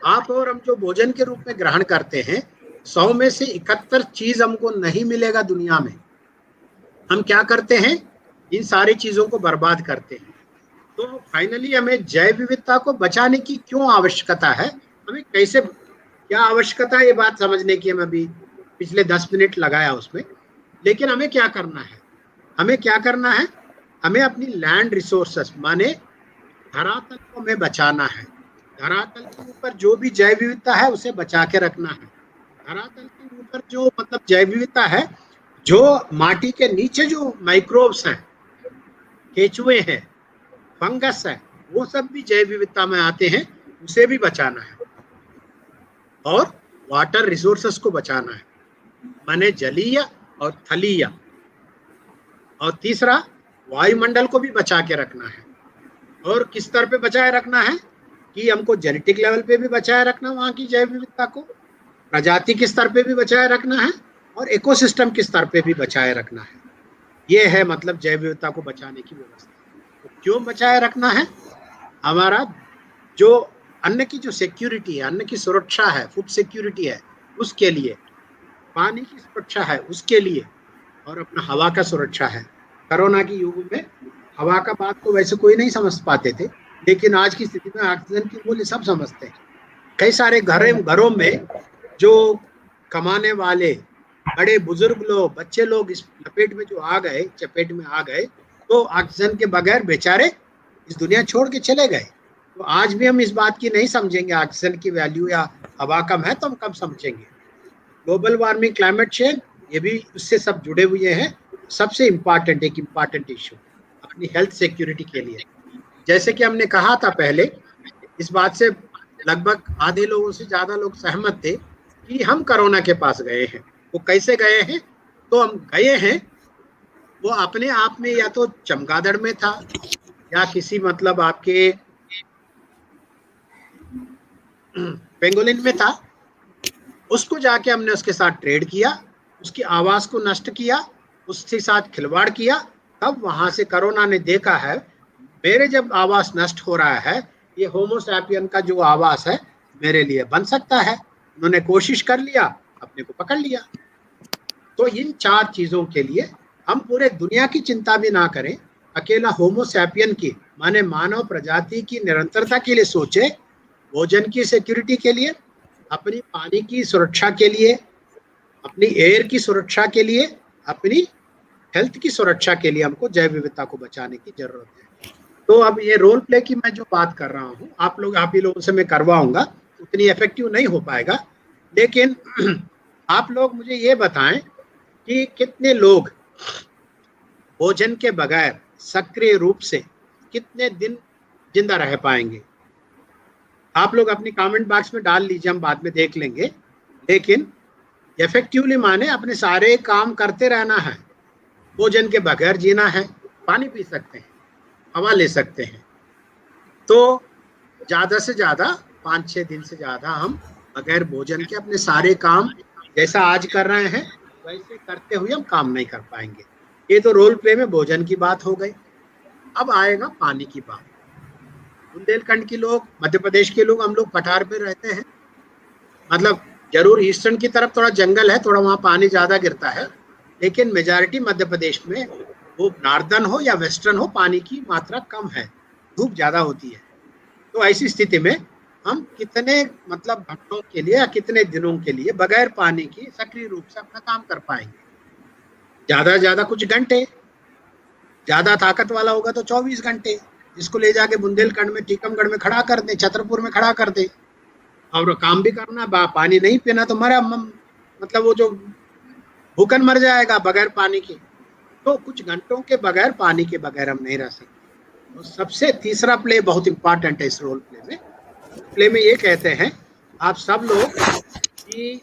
C: आप और हम जो भोजन के रूप में ग्रहण करते हैं, 100 में से 71 चीज हमको नहीं मिलेगा दुनिया में। हम क्या करते हैं, इन सारी चीजों को बर्बाद करते हैं। तो फाइनली हमें जैव विविधता को बचाने की क्यों आवश्यकता है, हमें कैसे, क्या आवश्यकता है, ये बात समझने की हम अभी पिछले 10 मिनट लगाया उसमें। लेकिन हमें क्या करना है, हमें क्या करना है, हमें अपनी लैंड रिसोर्सेस माने धरातल को हमें बचाना है। धरातल के ऊपर जो भी जैव विविधता है उसे बचा के रखना है। धरातल के ऊपर जो मतलब जैव विविधता है, जो माटी के नीचे जो माइक्रोब्स हैं, केचुए हैं, फंगस है, वो सब भी जैव विविधता में आते हैं, उसे भी बचाना है। और वाटर रिसोर्सेस को बचाना है, माने जलीय और थलीय। और तीसरा, वायुमंडल को भी बचा के रखना है। और किस स्तर पे बचाए रखना है कि हमको जेनेटिक लेवल पे भी बचाए रखना, वहाँ की जैव विविधता को प्रजाति के स्तर पे भी बचाए रखना है, और इकोसिस्टम के स्तर पे भी बचाए रखना है। ये है मतलब जैव विविधता को बचाने की व्यवस्था। तो क्यों बचाए रखना है? हमारा जो अन्न की जो सिक्योरिटी है, अन्न की सुरक्षा है, फूड सिक्योरिटी है, उसके लिए, पानी की सुरक्षा है उसके लिए, और अपना हवा का सुरक्षा है। कोरोना के युग में हवा का बात तो वैसे कोई नहीं समझ पाते थे, लेकिन आज की स्थिति में ऑक्सीजन की मूल्य सब समझते हैं। कई सारे घरों में जो कमाने वाले बड़े बुजुर्ग लोग, बच्चे लोग इस चपेट में आ गए, तो ऑक्सीजन के बगैर बेचारे इस दुनिया छोड़ के चले गए। तो आज भी हम इस बात की नहीं समझेंगे ऑक्सीजन की वैल्यू, या हवा कम है तो हम कब समझेंगे। ग्लोबल वार्मिंग, क्लाइमेट चेंज, ये भी उससे सब जुड़े हुए हैं। सबसे इम्पॉर्टेंट एक इम्पॉर्टेंट इशू अपनी हेल्थ सिक्योरिटी के लिए, जैसे कि हमने कहा था पहले, इस बात से लगभग आधे लोगों से ज्यादा लोग सहमत थे कि हम कोरोना के पास गए हैं। वो कैसे गए हैं? तो हम गए हैं, वो अपने आप में या तो चमगादड़ में था, या किसी मतलब आपके पेंगोलिन में था, उसको जाके हमने उसके साथ ट्रेड किया, उसकी आवाज को नष्ट किया, उसके साथ खिलवाड़ किया। तब वहां से कोरोना ने देखा है मेरे जब आवास नष्ट हो रहा है, ये होमो सैपियन का जो आवास है मेरे लिए बन सकता है। उन्होंने कोशिश कर लिया, अपने को पकड़ लिया। तो इन 4 चीजों के लिए हम पूरे दुनिया की चिंता भी ना करें, अकेला होमो सैपियन की माने मानव प्रजाति की निरंतरता के लिए सोचे, भोजन की सिक्योरिटी के लिए, अपनी पानी की सुरक्षा के लिए, अपनी एयर की सुरक्षा के लिए, अपनी हेल्थ की सुरक्षा के लिए हमको जैव विविधता को बचाने की जरूरत है। तो अब ये रोल प्ले की मैं जो बात कर रहा हूँ, आप ही लोगों से मैं करवाऊंगा, उतनी इफेक्टिव नहीं हो पाएगा, लेकिन आप लोग मुझे ये बताएं कि कितने लोग भोजन के बगैर सक्रिय रूप से कितने दिन जिंदा रह पाएंगे। आप लोग अपनी कमेंट बॉक्स में डाल लीजिए, हम बाद में देख लेंगे। लेकिन इफेक्टिवली माने अपने सारे काम करते रहना है, भोजन के बगैर जीना है, पानी पी सकते हैं, हवा ले सकते हैं, तो ज्यादा से ज्यादा 5-6 दिन से ज्यादा हम बगैर भोजन के अपने सारे काम जैसा आज कर रहे हैं वैसे करते हुए हम काम नहीं कर पाएंगे। ये तो रोल प्ले में भोजन की बात हो गई। अब आएगा पानी की बात। बुंदेलखंड के लोग, मध्य प्रदेश के लोग, हम लोग पठार पे रहते हैं, मतलब जरूर ईस्टर्न की तरफ थोड़ा जंगल है, थोड़ा वहाँ पानी ज्यादा गिरता है, लेकिन मेजॉरिटी मध्य प्रदेश में वो नॉर्दर्न हो या वेस्टर्न हो, पानी की मात्रा कम है, धूप ज्यादा होती है। तो ऐसी स्थिति में हम कितने मतलब घंटों के लिए या कितने दिनों के लिए बगैर पानी की सक्रिय रूप से अपना काम कर पाएंगे? ज्यादा से ज्यादा कुछ घंटे, ज्यादा ताकत वाला होगा तो 24 घंटे, जिसको ले जाके बुंदेलखंड में, टीकमगढ़ में खड़ा कर दे, छतरपुर में खड़ा कर दे, और काम भी करना, पानी नहीं पीना तो मरा, मतलब वो जो भूखन मर जाएगा बगैर पानी के। तो कुछ घंटों के बगैर, पानी के बगैर हम नहीं रह सकते। तो सबसे तीसरा प्ले बहुत इंपॉर्टेंट है इस रोल प्ले में ये कहते हैं आप सब लोग कि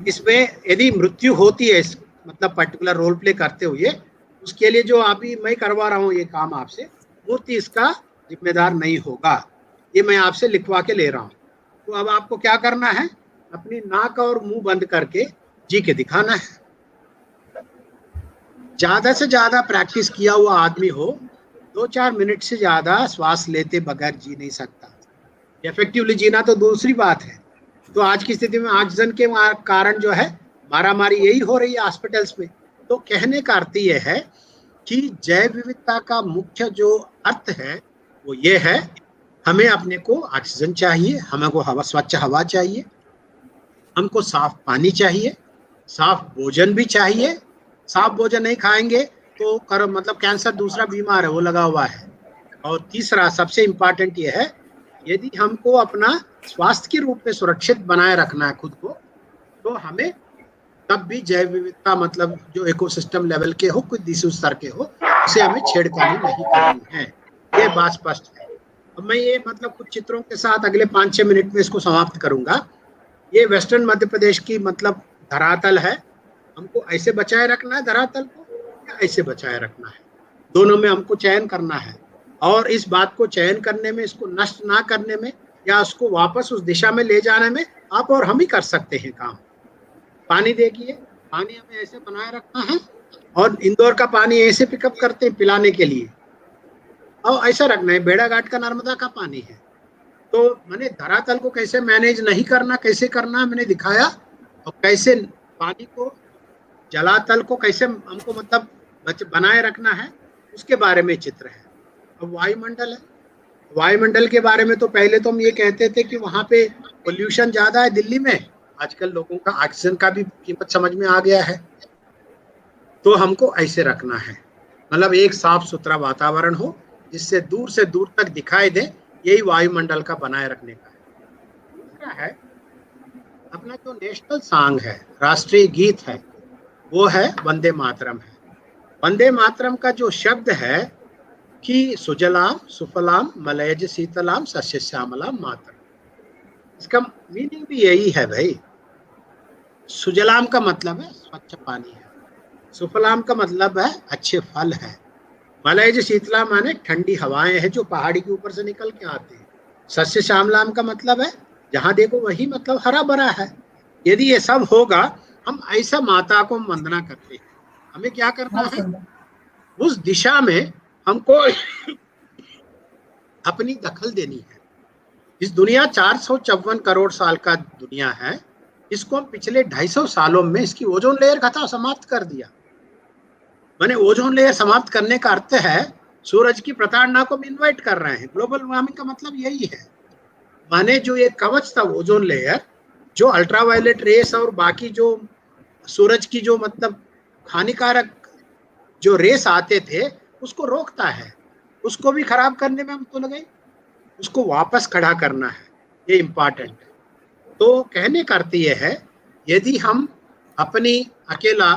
C: इसमें यदि मृत्यु होती है, इस मतलब पर्टिकुलर रोल प्ले करते हुए, उसके लिए जो अभी मैं करवा रहा हूँ ये काम आपसे, मूर्ति इसका जिम्मेदार नहीं होगा, ये मैं आपसे लिखवा के ले रहा हूँ। तो अब आपको क्या करना है, अपनी नाक और मुंह बंद करके जी के दिखाना है। ज्यादा से ज्यादा प्रैक्टिस किया हुआ आदमी हो, 2-4 मिनट से ज्यादा श्वास लेते बगैर जी नहीं सकता। इफेक्टिवली जीना तो दूसरी बात है। तो आज की स्थिति में ऑक्सीजन के कारण जो है मारामारी यही हो रही है हॉस्पिटल्स में। तो कहने का अर्थ ये है कि जैव विविधता का मुख्य जो अर्थ है वो ये है, हमें अपने को ऑक्सीजन चाहिए, हमें को हवा, स्वच्छ हवा चाहिए, हमको साफ पानी चाहिए, साफ भोजन भी चाहिए। साफ भोजन नहीं खाएंगे तो मतलब कैंसर दूसरा बीमार है वो लगा हुआ है। और तीसरा सबसे इम्पोर्टेंट ये है, यदि हमको अपना स्वास्थ्य के रूप में सुरक्षित बनाए रखना है खुद को, तो हमें तब भी जैव विविधता मतलब जो इकोसिस्टम लेवल के हो, कुछ दूसरे स्तर के हो, उसे हमें छेड़खानी नहीं करनी है। ये बात स्पष्ट है। अब मैं ये मतलब कुछ चित्रों के साथ अगले 5-6 मिनट में इसको समाप्त करूंगा। ये वेस्टर्न मध्य प्रदेश की मतलब धरातल है, हमको ऐसे बचाए रखना है धरातल को या ऐसे बचाए रखना है, दोनों में हमको चयन करना है। और इस बात को चयन करने में, इसको नष्ट ना करने में या उसको वापस उस दिशा में ले जाने में आप और हम ही कर सकते हैं काम। पानी देखिए, पानी हमें ऐसे बनाए रखना है और इंदौर का पानी ऐसे पिकअप करते हैं पिलाने के लिए, और ऐसा रखना है भेड़ाघाट का नर्मदा का पानी है। तो मैंने धरातल को कैसे मैनेज नहीं करना, कैसे करना मैंने दिखाया, और कैसे पानी को, जलातल को कैसे हमको मतलब बनाए रखना है उसके बारे में चित्र है। अब वायुमंडल है, वायुमंडल के बारे में तो पहले तो हम ये कहते थे कि वहाँ पे पोल्यूशन ज्यादा है दिल्ली में, आजकल लोगों का ऑक्सीजन का भी कीमत समझ में आ गया है। तो हमको ऐसे रखना है, मतलब एक साफ सुथरा वातावरण हो जिससे दूर से दूर तक दिखाई दे, यही वायुमंडल का बनाए रखने का है। दूसरा है अपना जो नेशनल सॉन्ग है, राष्ट्रीय गीत है, वो है वंदे मातरम है। वंदे मातरम का जो शब्द है कि सुजलाम सुफलाम मलयज शीतलाम सस्य श्यामलाम मातरम, इसका मीनिंग भी यही है भाई। सुजलाम का मतलब है स्वच्छ पानी है, सुफलाम का मतलब है अच्छे फल है, मलयज शीतला माने ठंडी हवाएं हैं जो पहाड़ी के ऊपर से निकल के आते हैं, सस्य श्यामलाम का मतलब है जहाँ देखो वही मतलब हरा भरा है। यदि ये सब होगा, हम ऐसा माता को वंदना करते हैं, हमें क्या करना
A: बहुत
C: है,
A: सुंदर।
C: उस दिशा में हमको अपनी दखल देनी है। इस दुनिया 454 करोड़ साल का दुनिया है, इसको हम पिछले 250 सालों में इसकी ओजोन लेयर खत्म समाप्त कर दिया। मैंने ओजोन लेयर समाप्त करने का अर्थ है सूरज की प्रताड़ना को हम इन्वाइट कर रहे हैं। ग्लोबल वार्मिंग का मतलब यही है। माने जो ये कवच था ओजोन लेयर, जो अल्ट्रावायलेट रेस और बाकी जो सूरज की जो मतलब हानिकारक जो रेस आते थे उसको रोकता है, उसको भी खराब करने में हम तो लगे, उसको वापस खड़ा करना है, ये इंपॉर्टेंट है। तो कहने का अर्थ ये है, यदि हम अपनी अकेला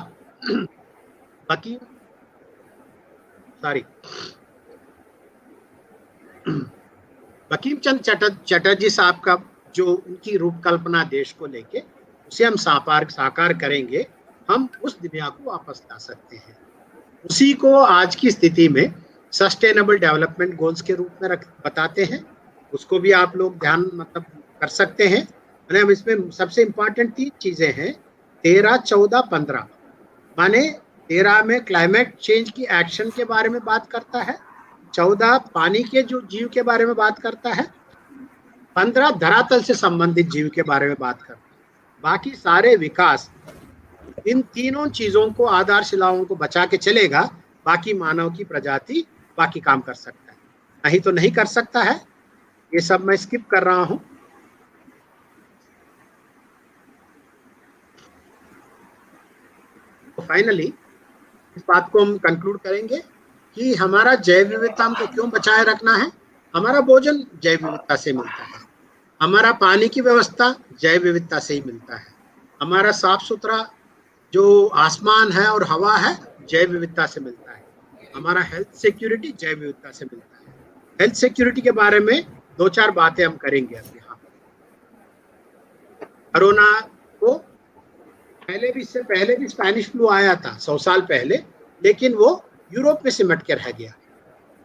C: बकीम चंद्र चटर्जी साहब का जो उनकी रूपकल्पना देश को लेके, उसे हम साकार करेंगे, हम उस दुनिया को वापस ला सकते हैं। उसी को आज की स्थिति में सस्टेनेबल डेवलपमेंट गोल्स के रूप में बताते हैं। उसको भी आप लोग ध्यान मतलब कर सकते हैं। मैंने इसमें सबसे इम्पोर्टेंट 3 चीजें हैं, 13, 14, 15। माने 13 में क्लाइमेट चेंज की एक्शन के बारे में बात करता है, 14 पानी के जो जीव के बारे में बात करता है, 15 धरातल से संबंधित जीव के बारे में बात करता है। बाकी सारे विकास इन तीनों चीजों को, आधारशिलाओं को बचा के चलेगा, बाकी मानव की प्रजाति बाकी काम कर सकता है, नहीं तो नहीं कर सकता है। ये सब मैं स्किप कर रहा हूं। तो फाइनली इस बात को हम कंक्लूड करेंगे कि हमारा जैव विविधता को क्यों बचाए रखना है। हमारा भोजन जैव विविधता से मिलता है, हमारा पानी की व्यवस्था जैव विविधता से ही मिलता है, हमारा साफ सुथरा जो आसमान है और हवा है जैव विविधता से मिलता है, हमारा हेल्थ सिक्योरिटी जैव विविधता से मिलता है। हेल्थ सिक्योरिटी के बारे में 2-4 बातें हम करेंगे अब यहाँ। कोरोना को इससे पहले भी स्पेनिश फ्लू आया था 100 साल पहले, लेकिन वो यूरोप में सिमट के रह गया।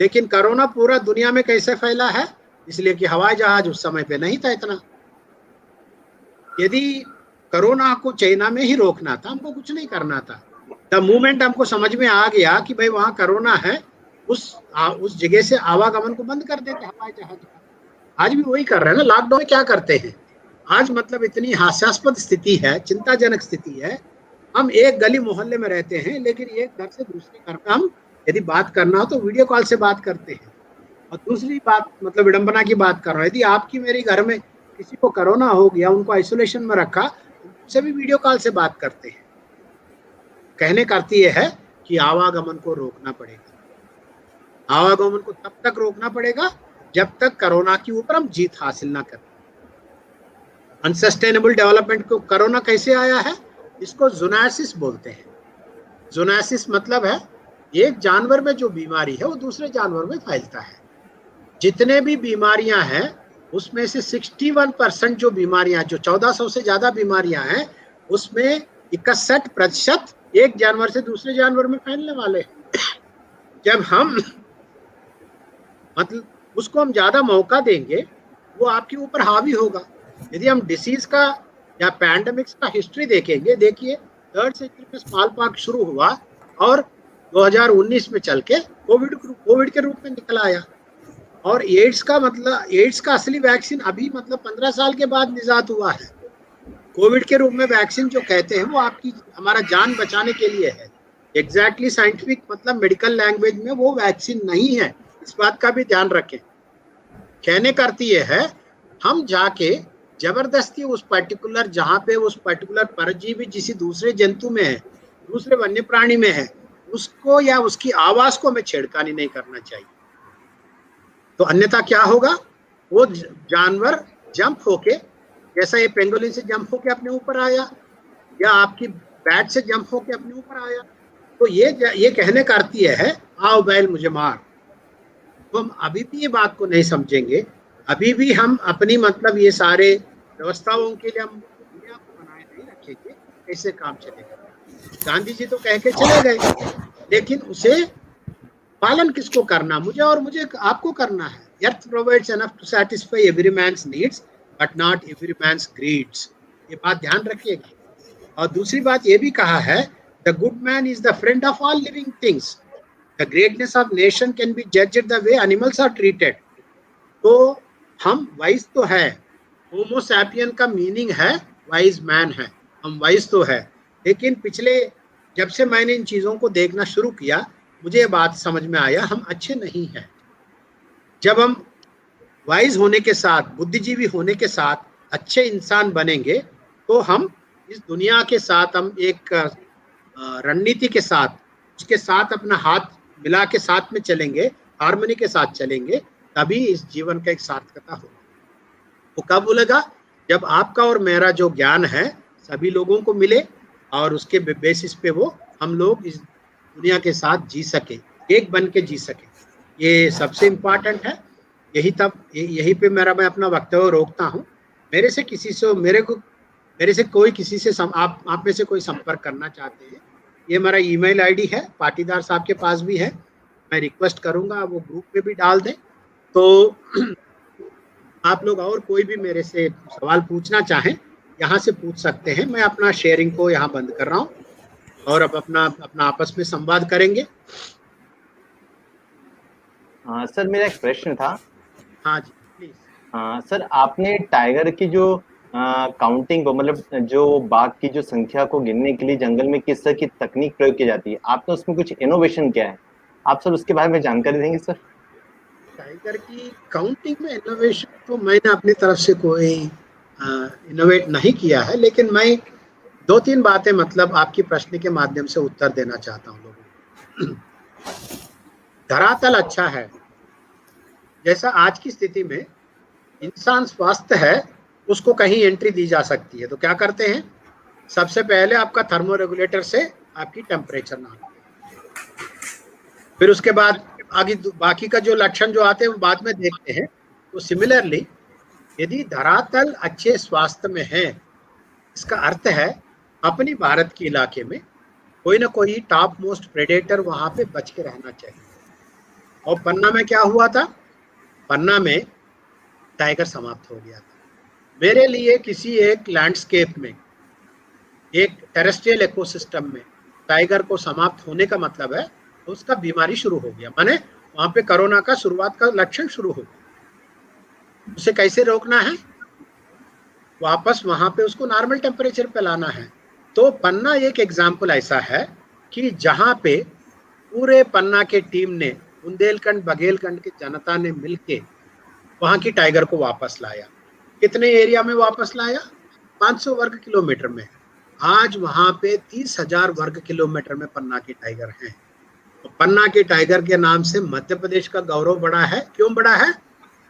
C: लेकिन कोरोना पूरा दुनिया में कैसे फैला है, इसलिए कि हवाई जहाज उस समय पे नहीं था इतना। यदि कोरोना को चाइना में ही रोकना था, हमको कुछ नहीं करना था। द मोमेंट हमको समझ में आ गया कि भाई वहां कोरोना है, उस जगह से आवागमन को बंद कर देते हवाई जहाज। आज भी वही कर रहे हैं ना। लॉकडाउन में क्या करते हैं आज, मतलब इतनी हास्यास्पद स्थिति है, चिंताजनक स्थिति है। हम एक गली मोहल्ले में रहते हैं, लेकिन एक घर से दूसरे घर में हम यदि बात करना हो तो वीडियो कॉल से बात करते हैं। और दूसरी बात, मतलब विडंबना की बात कर रहा हूँ, यदि आपकी मेरी घर में किसी को कोरोना हो गया, उनको आइसोलेशन में रखा, उनसे भी वीडियो कॉल से बात करते हैं। कहने का अर्थ ये है कि आवागमन को रोकना पड़ेगा। आवागमन को तब तक रोकना पड़ेगा जब तक कोरोना के ऊपर हम जीत हासिल ना करें। अनसस्टेनेबल डेवलपमेंट को कोरोना कैसे आया है, इसको ज़ूनोसिस बोलते हैं। ज़ूनोसिस मतलब है एक जानवर में जो बीमारी है वो दूसरे जानवर में फैलता है। जितने भी बीमारियां हैं उसमें से 61% जो बीमारियां, जो 1400 से ज्यादा बीमारियां हैं, उसमें 61% एक जानवर से दूसरे जानवर में फैलने वाले हैं। जब हम मतलब उसको हम ज्यादा मौका देंगे, वो आपके ऊपर हावी होगा। यदि हम डिसीज का या पैंडेमिक्स का हिस्ट्री देखेंगे, देखिए 3rd सेंचुरी में स्मॉल पॉक्स शुरू हुआ और 2019 में चल के कोविड के रूप में निकल आया। और एड्स का असली वैक्सीन अभी मतलब 15 साल के बाद निजात हुआ है। कोविड के रूप में वैक्सीन जो कहते हैं वो हमारा जान बचाने के लिए है। एग्जैक्टली साइंटिफिक मतलब मेडिकल लैंग्वेज में वो वैक्सीन नहीं है, इस बात का भी ध्यान रखें। कहने का अर्थ ये है, हम जाके जबरदस्ती उस पर्टिकुलर जहाँ पे उस पर्टिकुलर परजीवी किसी दूसरे जंतु में है, दूसरे वन्य प्राणी में है, उसको या उसकी आवाज को हमें छेड़खानी नहीं करना चाहिए। तो अन्यथा क्या होगा, वो जानवर जंप होके, जैसा ये पेंगोलिन से जंप होके अपने ऊपर आया या आपकी बैट से जंप होके अपने ऊपर आया, तो ये कहने का अर्थ ये है, आओ बैल मुझे मार। तो हम अभी भी ये बात को नहीं समझेंगे, अभी भी हम अपनी मतलब ये सारे व्यवस्थाओं के लिए हम दुनिया को बनाए नहीं रखेंगे, कैसे काम चलेगा। गांधी जी तो कह के चले गए, लेकिन उसे पालन किसको करना, मुझे और मुझे आपको करना है। Earth provides enough to satisfy every man's needs, but not every man's greeds. ये बात ध्यान रखिएगा। और दूसरी बात ये भी कहा है, the good man is the friend of all living things, the greatness of nation can be judged the way animals are treated. तो हम वाइज तो है, होमो सैपियन का मीनिंग है वाइज मैन है, हम वाइज तो है, लेकिन पिछले जब से मैंने इन चीजों को देखना शुरू किया मुझे ये बात समझ में आया, हम अच्छे नहीं हैं। जब हम वाइज होने के साथ, बुद्धिजीवी होने के साथ अच्छे इंसान बनेंगे तो हम इस दुनिया के साथ, हम एक रणनीति के साथ, उसके साथ अपना हाथ मिला के साथ में चलेंगे, हार्मनी के साथ चलेंगे, तभी इस जीवन का एक सार्थकता होगा। वो कब बोलेगा? जब आपका और मेरा जो ज्ञान है सभी लोगों को मिले और उसके बेसिस पे वो हम लोग इस दुनिया के साथ जी सके, एक बन के जी सके। ये सबसे इम्पोर्टेंट है। यही पे मैं अपना वक्तव्य रोकता हूँ। मेरे से कोई किसी से आप में से कोई संपर्क करना चाहते हैं, ये मेरा ईमेल आईडी है, पाटीदार साहब के पास भी है। मैं रिक्वेस्ट करूंगा वो ग्रुप में भी डाल दें, तो आप लोग और कोई भी मेरे से सवाल पूछना चाहें यहाँ से पूछ सकते हैं। मैं अपना शेयरिंग को यहाँ बंद कर रहा हूँ और अब अपना आपस में संवाद करेंगे।
D: हाँ सर, मेरा एक प्रश्न था।
C: हाँ जी प्लीज।
D: हाँ सर, आपने टाइगर की जो काउंटिंग को, मतलब जो बाघ की जो संख्या को गिनने के लिए जंगल में किस तरह की तकनीक प्रयोग की जाती है, आपने उसमें कुछ इनोवेशन किया है, आप सर उसके बारे में जानकारी देंगे सर?
C: टाइगर की काउंटिंग में इनोवेशन तो मैंने अपनी तरफ से कोई इनोवेट नहीं किया है, लेकिन मैं 2-3 बातें मतलब आपकी प्रश्न के माध्यम से उत्तर देना चाहता हूँ लोगों को। धरातल अच्छा है, जैसा आज की स्थिति में इंसान स्वस्थ है, उसको कहीं एंट्री दी जा सकती है तो क्या करते हैं? सबसे पहले आपका थर्मो रेगुलेटर से आपकी टेम्परेचर नापते हैं, फिर उसके बाद आगे बाकी का जो लक्षण जो आते हैं वो बाद में देखते हैं। तो सिमिलरली यदि धरातल अच्छे स्वास्थ्य में है, इसका अर्थ है अपनी भारत के इलाके में कोई ना कोई टॉप मोस्ट प्रेडेटर वहां पे बच के रहना चाहिए। और पन्ना में क्या हुआ था? पन्ना में टाइगर समाप्त हो गया था। मेरे लिए किसी एक लैंडस्केप में, एक टेरेस्ट्रियल इकोसिस्टम में टाइगर को समाप्त होने का मतलब है उसका बीमारी शुरू हो गया, माने वहां पे कोरोना का शुरुआत का लक्षण शुरू हो गया। उसे कैसे रोकना है? वापस वहां पे उसको नॉर्मल टेम्परेचर पे लाना है। तो पन्ना एक एग्जाम्पल ऐसा है कि जहां पे पूरे पन्ना के टीम ने, बुंदेलखंड बघेलखंड की जनता ने मिलके वहां की टाइगर को वापस लाया। कितने एरिया में वापस लाया? 500 वर्ग किलोमीटर में। आज वहां पे 30,000 वर्ग किलोमीटर में पन्ना के टाइगर हैं। तो पन्ना के टाइगर के नाम से मध्य प्रदेश का गौरव बढ़ा है। क्यों बढ़ा है?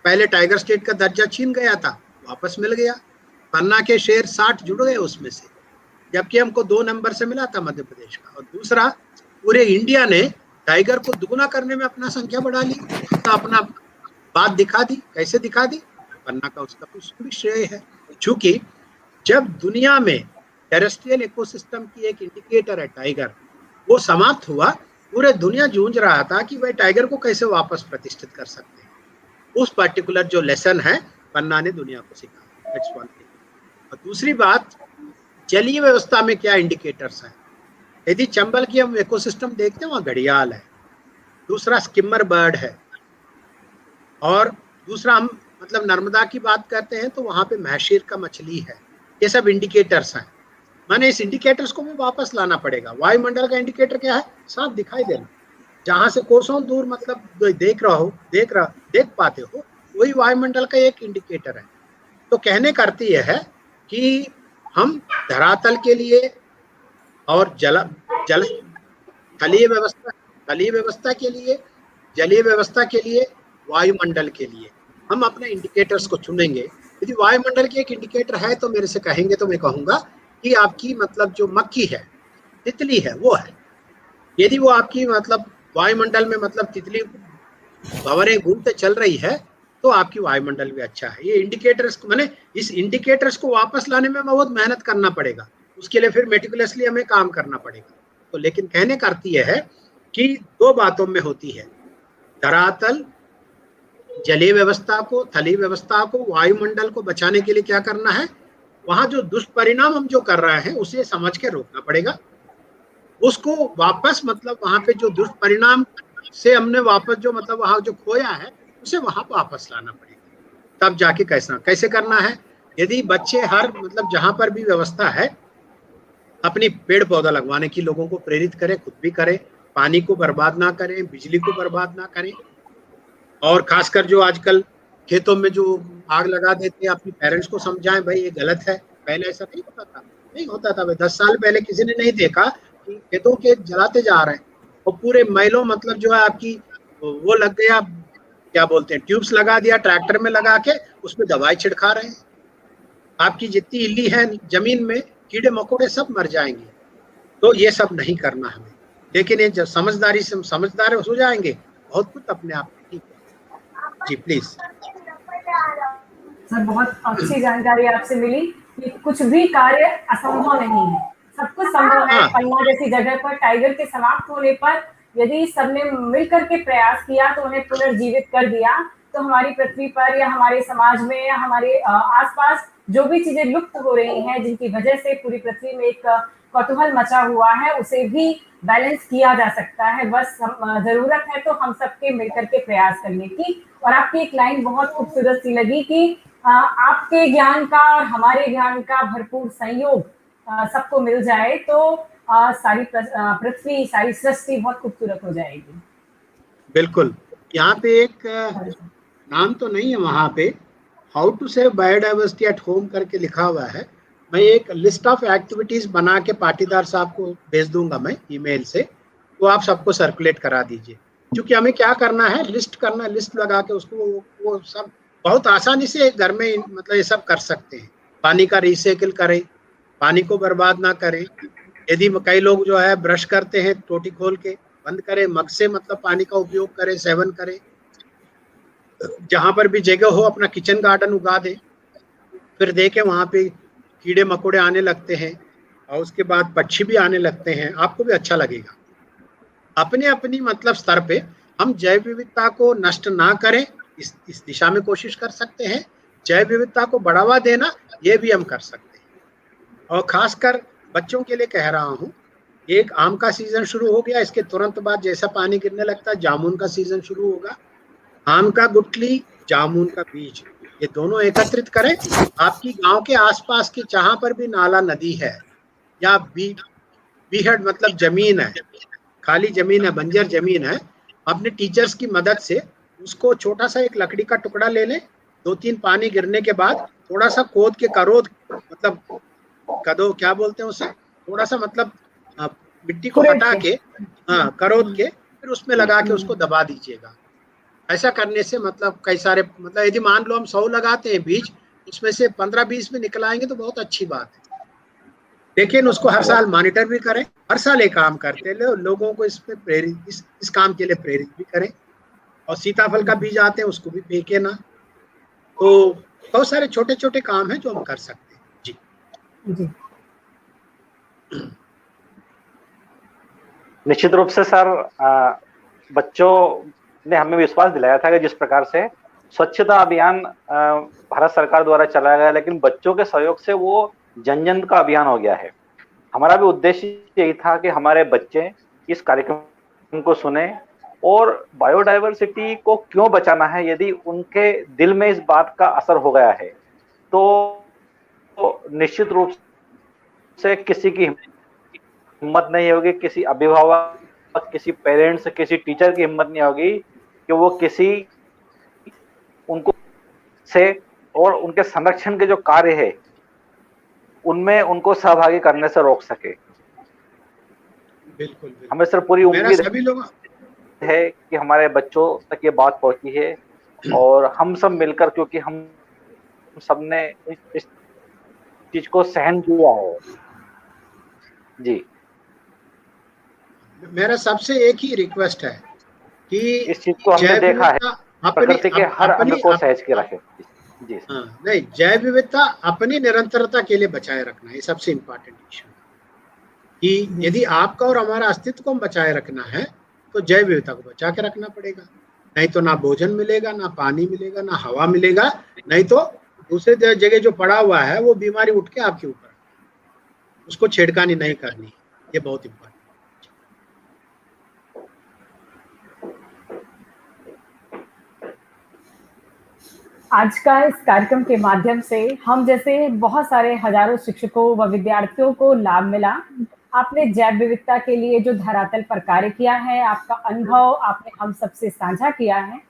C: पहले टाइगर स्टेट का दर्जा छीन गया था, वापस मिल गया। पन्ना के शेर 60 जुड़ गए उसमें से, जबकि हमको 2 नंबर से मिला था मध्य प्रदेश का। और दूसरा, पूरे इंडिया ने टाइगर को दुगुना करने में अपना संख्या बढ़ा ली, तो अपना बात दिखा दी। कैसे दिखा दी? पन्ना का उसका कुछ भी श्रेय है। चूंकि जब दुनिया में टेरेस्ट्रियल इकोसिस्टम की एक इंडिकेटर है टाइगर, वो समाप्त हुआ, पूरे दुनिया जूझ रहा था कि वह टाइगर को कैसे वापस प्रतिष्ठित कर सकते हैं। उस पर्टिकुलर जो लेसन है पन्ना ने दुनिया को सिखाया। That's one thing. और दूसरी बात, जलीय व्यवस्था में क्या इंडिकेटर्स हैं? यदि चंबल की हम इकोसिस्टम देखते हैं, वहाँ घड़ियाल है, दूसरा स्किमर बर्ड है, और दूसरा हम मतलब नर्मदा की बात करते हैं तो वहाँ पे महशीर का मछली है। ये सब इंडिकेटर्स हैं। माने इस इंडिकेटर्स को भी वापस लाना पड़ेगा। वायुमंडल का इंडिकेटर क्या है? साफ दिखाई देना, जहां से कोसों दूर मतलब देख पाते हो, वही वायुमंडल का एक इंडिकेटर है। तो कहने का अर्थ यह है कि हम धरातल के लिए और स्थलीय व्यवस्था के लिए, जलीय व्यवस्था के लिए, वायुमंडल के लिए हम अपने इंडिकेटर्स को चुनेंगे। यदि वायुमंडल की एक इंडिकेटर है तो मेरे से कहेंगे तो मैं कहूँगा कि आपकी मतलब जो मक्खी है, तितली है, वो है। यदि वो आपकी मतलब वायुमंडल में मतलब तितली भंवरें घूमते चल रही है तो आपकी वायुमंडल भी अच्छा है। ये इंडिकेटर्स, मैंने इस इंडिकेटर्स को वापस लाने में बहुत मेहनत करना पड़ेगा, उसके लिए फिर मेटिकुलसली हमें काम करना पड़ेगा। तो लेकिन कहने का अर्थ यह है कि 2 बातों में होती है, धरातल जलीय व्यवस्था को, थलीय व्यवस्था को, वायुमंडल को बचाने के लिए क्या करना है, वहां जो दुष्परिणाम हम जो कर रहे हैं उसे समझ के रोकना पड़ेगा। उसको वापस मतलब वहां पे जो दुष्परिणाम से हमने वापस जो मतलब वहां जो खोया है उसे वहां वापस लाना पड़ेगा। तब जाके कैसे करना है, यदि बच्चे हर मतलब जहां पर भी व्यवस्था है अपनी पेड़ पौधा लगवाने की लोगों को प्रेरित करें, खुद भी करें, पानी को बर्बाद ना करें, बिजली को बर्बाद ना करें। और खासकर जो आजकल खेतों में जो आग लगा देते हैं, अपने पेरेंट्स को समझाएं भाई ये गलत है। पहले ऐसा नहीं होता था, नहीं होता था भाई। 10 साल पहले किसी ने नहीं देखा कि खेतों के जलाते जा रहे हैं और पूरे मैलों मतलब जो है आपकी वो लग गया, क्या बोलते हैं, ट्यूब्स लगा दिया ट्रैक्टर में लगा के, उसमें दवाई छिड़का रहे हैं। आपकी जितनी इल्ली है जमीन में, कीड़े मकोड़े सब मर जाएंगे। तो ये सब नहीं करना हमें, लेकिन ये जब समझदारी से हम समझदार हो जाएंगे, बहुत कुछ अपने आप ठीक है। जी प्लीज।
A: सर बहुत अच्छी जानकारी आपसे मिली कि कुछ भी कार्य असंभव नहीं है, सब कुछ संभव है।
C: हाँ।
A: पन्ना जैसी जगह पर टाइगर के समाप्त होने पर यदि सबने मिलकर के प्रयास किया तो उन्हें पुनर्जीवित कर दिया, तो हमारी पृथ्वी पर या हमारे समाज में या हमारे आसपास जो भी चीजें लुप्त हो रही हैं, जिनकी वजह से पूरी पृथ्वी में एक कौतूहल मचा हुआ है, उसे भी बैलेंस किया जा सकता है। बस जरूरत है तो हम सबके मिलकर के प्रयास करने की। और आपकी एक लाइन बहुत खूबसूरत सी लगी कि आपके ज्ञान का और हमारे ज्ञान का भरपूर संयोग सबको मिल जाए तो सारी पृथ्वी, सारी सृष्टि बहुत खूबसूरत हो जाएगी।
C: बिल्कुल। यहाँ पे एक नाम तो नहीं है वहां पे, how to save biodiversity at home करके लिखा हुआ है। मैं एक लिस्ट ऑफ एक्टिविटीज बना के पाटीदार साहब को भेज दूंगा मैं ईमेल से, तो आप सबको सर्कुलेट करा दीजिए। क्योंकि हमें क्या करना है, लिस्ट करना है, लिस्ट लगा के उसको वो सब बहुत आसानी से घर में मतलब ये सब कर सकते हैं। पानी का रिसाइकिल करें, पानी को बर्बाद ना करें। यदि कई लोग जो है ब्रश करते हैं टोटी खोल के, बंद करें, मग से मतलब पानी का उपयोग करें, सेवन करें। जहां पर भी जगह हो अपना किचन गार्डन उगा दें, फिर देखें वहां पे कीड़े मकोड़े आने लगते हैं और उसके बाद पक्षी भी आने लगते हैं, आपको भी अच्छा लगेगा। अपने अपनी मतलब स्तर पे हम जैव विविधता को नष्ट ना करें, इस दिशा में कोशिश कर सकते हैं। जैव विविधता को बढ़ावा देना, ये भी हम कर सकते हैं। और खासकर बच्चों के लिए कह रहा हूँ, एक आम का सीजन शुरू हो गया, इसके तुरंत बाद जैसा पानी गिरने लगता है जामुन का सीजन शुरू होगा। आम का गुठली, जामुन का बीज, ये दोनों एकत्रित करें। आपकी गांव के आसपास की जहां पर भी नाला नदी है या बीहड़ मतलब जमीन है, खाली जमीन है, बंजर जमीन है, अपने टीचर्स की मदद से उसको छोटा सा एक लकड़ी का टुकड़ा ले लें, 2-3 पानी गिरने के बाद थोड़ा सा खोद के करोद मतलब कदो क्या बोलते हैं उसे, थोड़ा सा मतलब मिट्टी को हटा के करोद के फिर उसमें लगा के उसको दबा दीजिएगा। ऐसा करने से मतलब कई सारे मतलब यदि मान लो हम 100 लगाते हैं बीज, उसमें से 15-20 में निकल आएंगे तो बहुत अच्छी बात है। लेकिन उसको हर साल मॉनिटर भी करें, हर साल एक काम करते हैं, लोगों को इसमें प्रेरित इस काम के लिए प्रेरित भी करें। और सीताफल का बीज आते हैं उसको भी फेंके ना। तो बहुत सारे छोटे छोटे काम हैं जो हम कर सकते हैं। जी
A: जी
B: निश्चित रूप से सर, बच्चों ने हमें विश्वास दिलाया था कि जिस प्रकार से स्वच्छता अभियान भारत सरकार द्वारा चलाया गया, लेकिन बच्चों के सहयोग से वो जन जन का अभियान हो गया है। हमारा भी उद्देश्य यही था कि हमारे बच्चे इस कार्यक्रम को सुने और बायोडायवर्सिटी को क्यों बचाना है, यदि उनके दिल में इस बात का असर हो गया है तो निश्चित रूप से किसी की हिम्मत नहीं होगी, किसी अभिभावक, किसी पेरेंट्स, किसी टीचर की हिम्मत नहीं होगी कि वो किसी उनको से और उनके संरक्षण के जो कार्य है उनमें उनको सहभागी करने से रोक सके।
C: बिल्कुल।
B: हमें सर पूरी उम्मीद
C: सभी लोग
B: है कि हमारे बच्चों तक ये बात पहुंची है और हम सब मिलकर, क्योंकि हम सबने इस चीज को सहन किया है। जी,
C: मेरा सबसे एक ही रिक्वेस्ट है कि
B: इस चीज को हमने देखा है, प्रकृति के हर अंग को सहज के रखे। जी
C: नहीं, जैव विविधता अपनी निरंतरता के लिए बचाए रखना, ये सबसे इम्पोर्टेंट इशू। कि यदि आपका और हमारा अस्तित्व को बचाए रखना है तो जैव विविधता को बचा के रखना पड़ेगा। नहीं तो ना भोजन मिलेगा, ना पानी मिलेगा, ना हवा मिलेगा, नहीं तो दूसरे जगह जो पड़ा हुआ है वो बीमारी उठ के आपके ऊपर, उसको छेड़खानी नहीं करनी, ये बहुत इम्पोर्टेंट।
A: आज का इस कार्यक्रम के माध्यम से हम जैसे बहुत सारे हजारों शिक्षकों व विद्यार्थियों को लाभ मिला। आपने जैव विविधता के लिए जो धरातल पर कार्य किया है, आपका अनुभव आपने हम सबसे साझा किया है,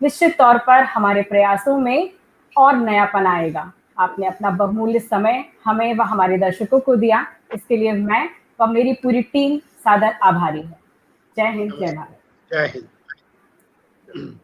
A: निश्चित तौर पर हमारे प्रयासों में और नयापन आएगा। आपने अपना बहुमूल्य समय हमें व हमारे दर्शकों को दिया, इसके लिए मैं व मेरी पूरी टीम सादर आभारी है। जय हिंद, जय भारत।
C: जय हिंद।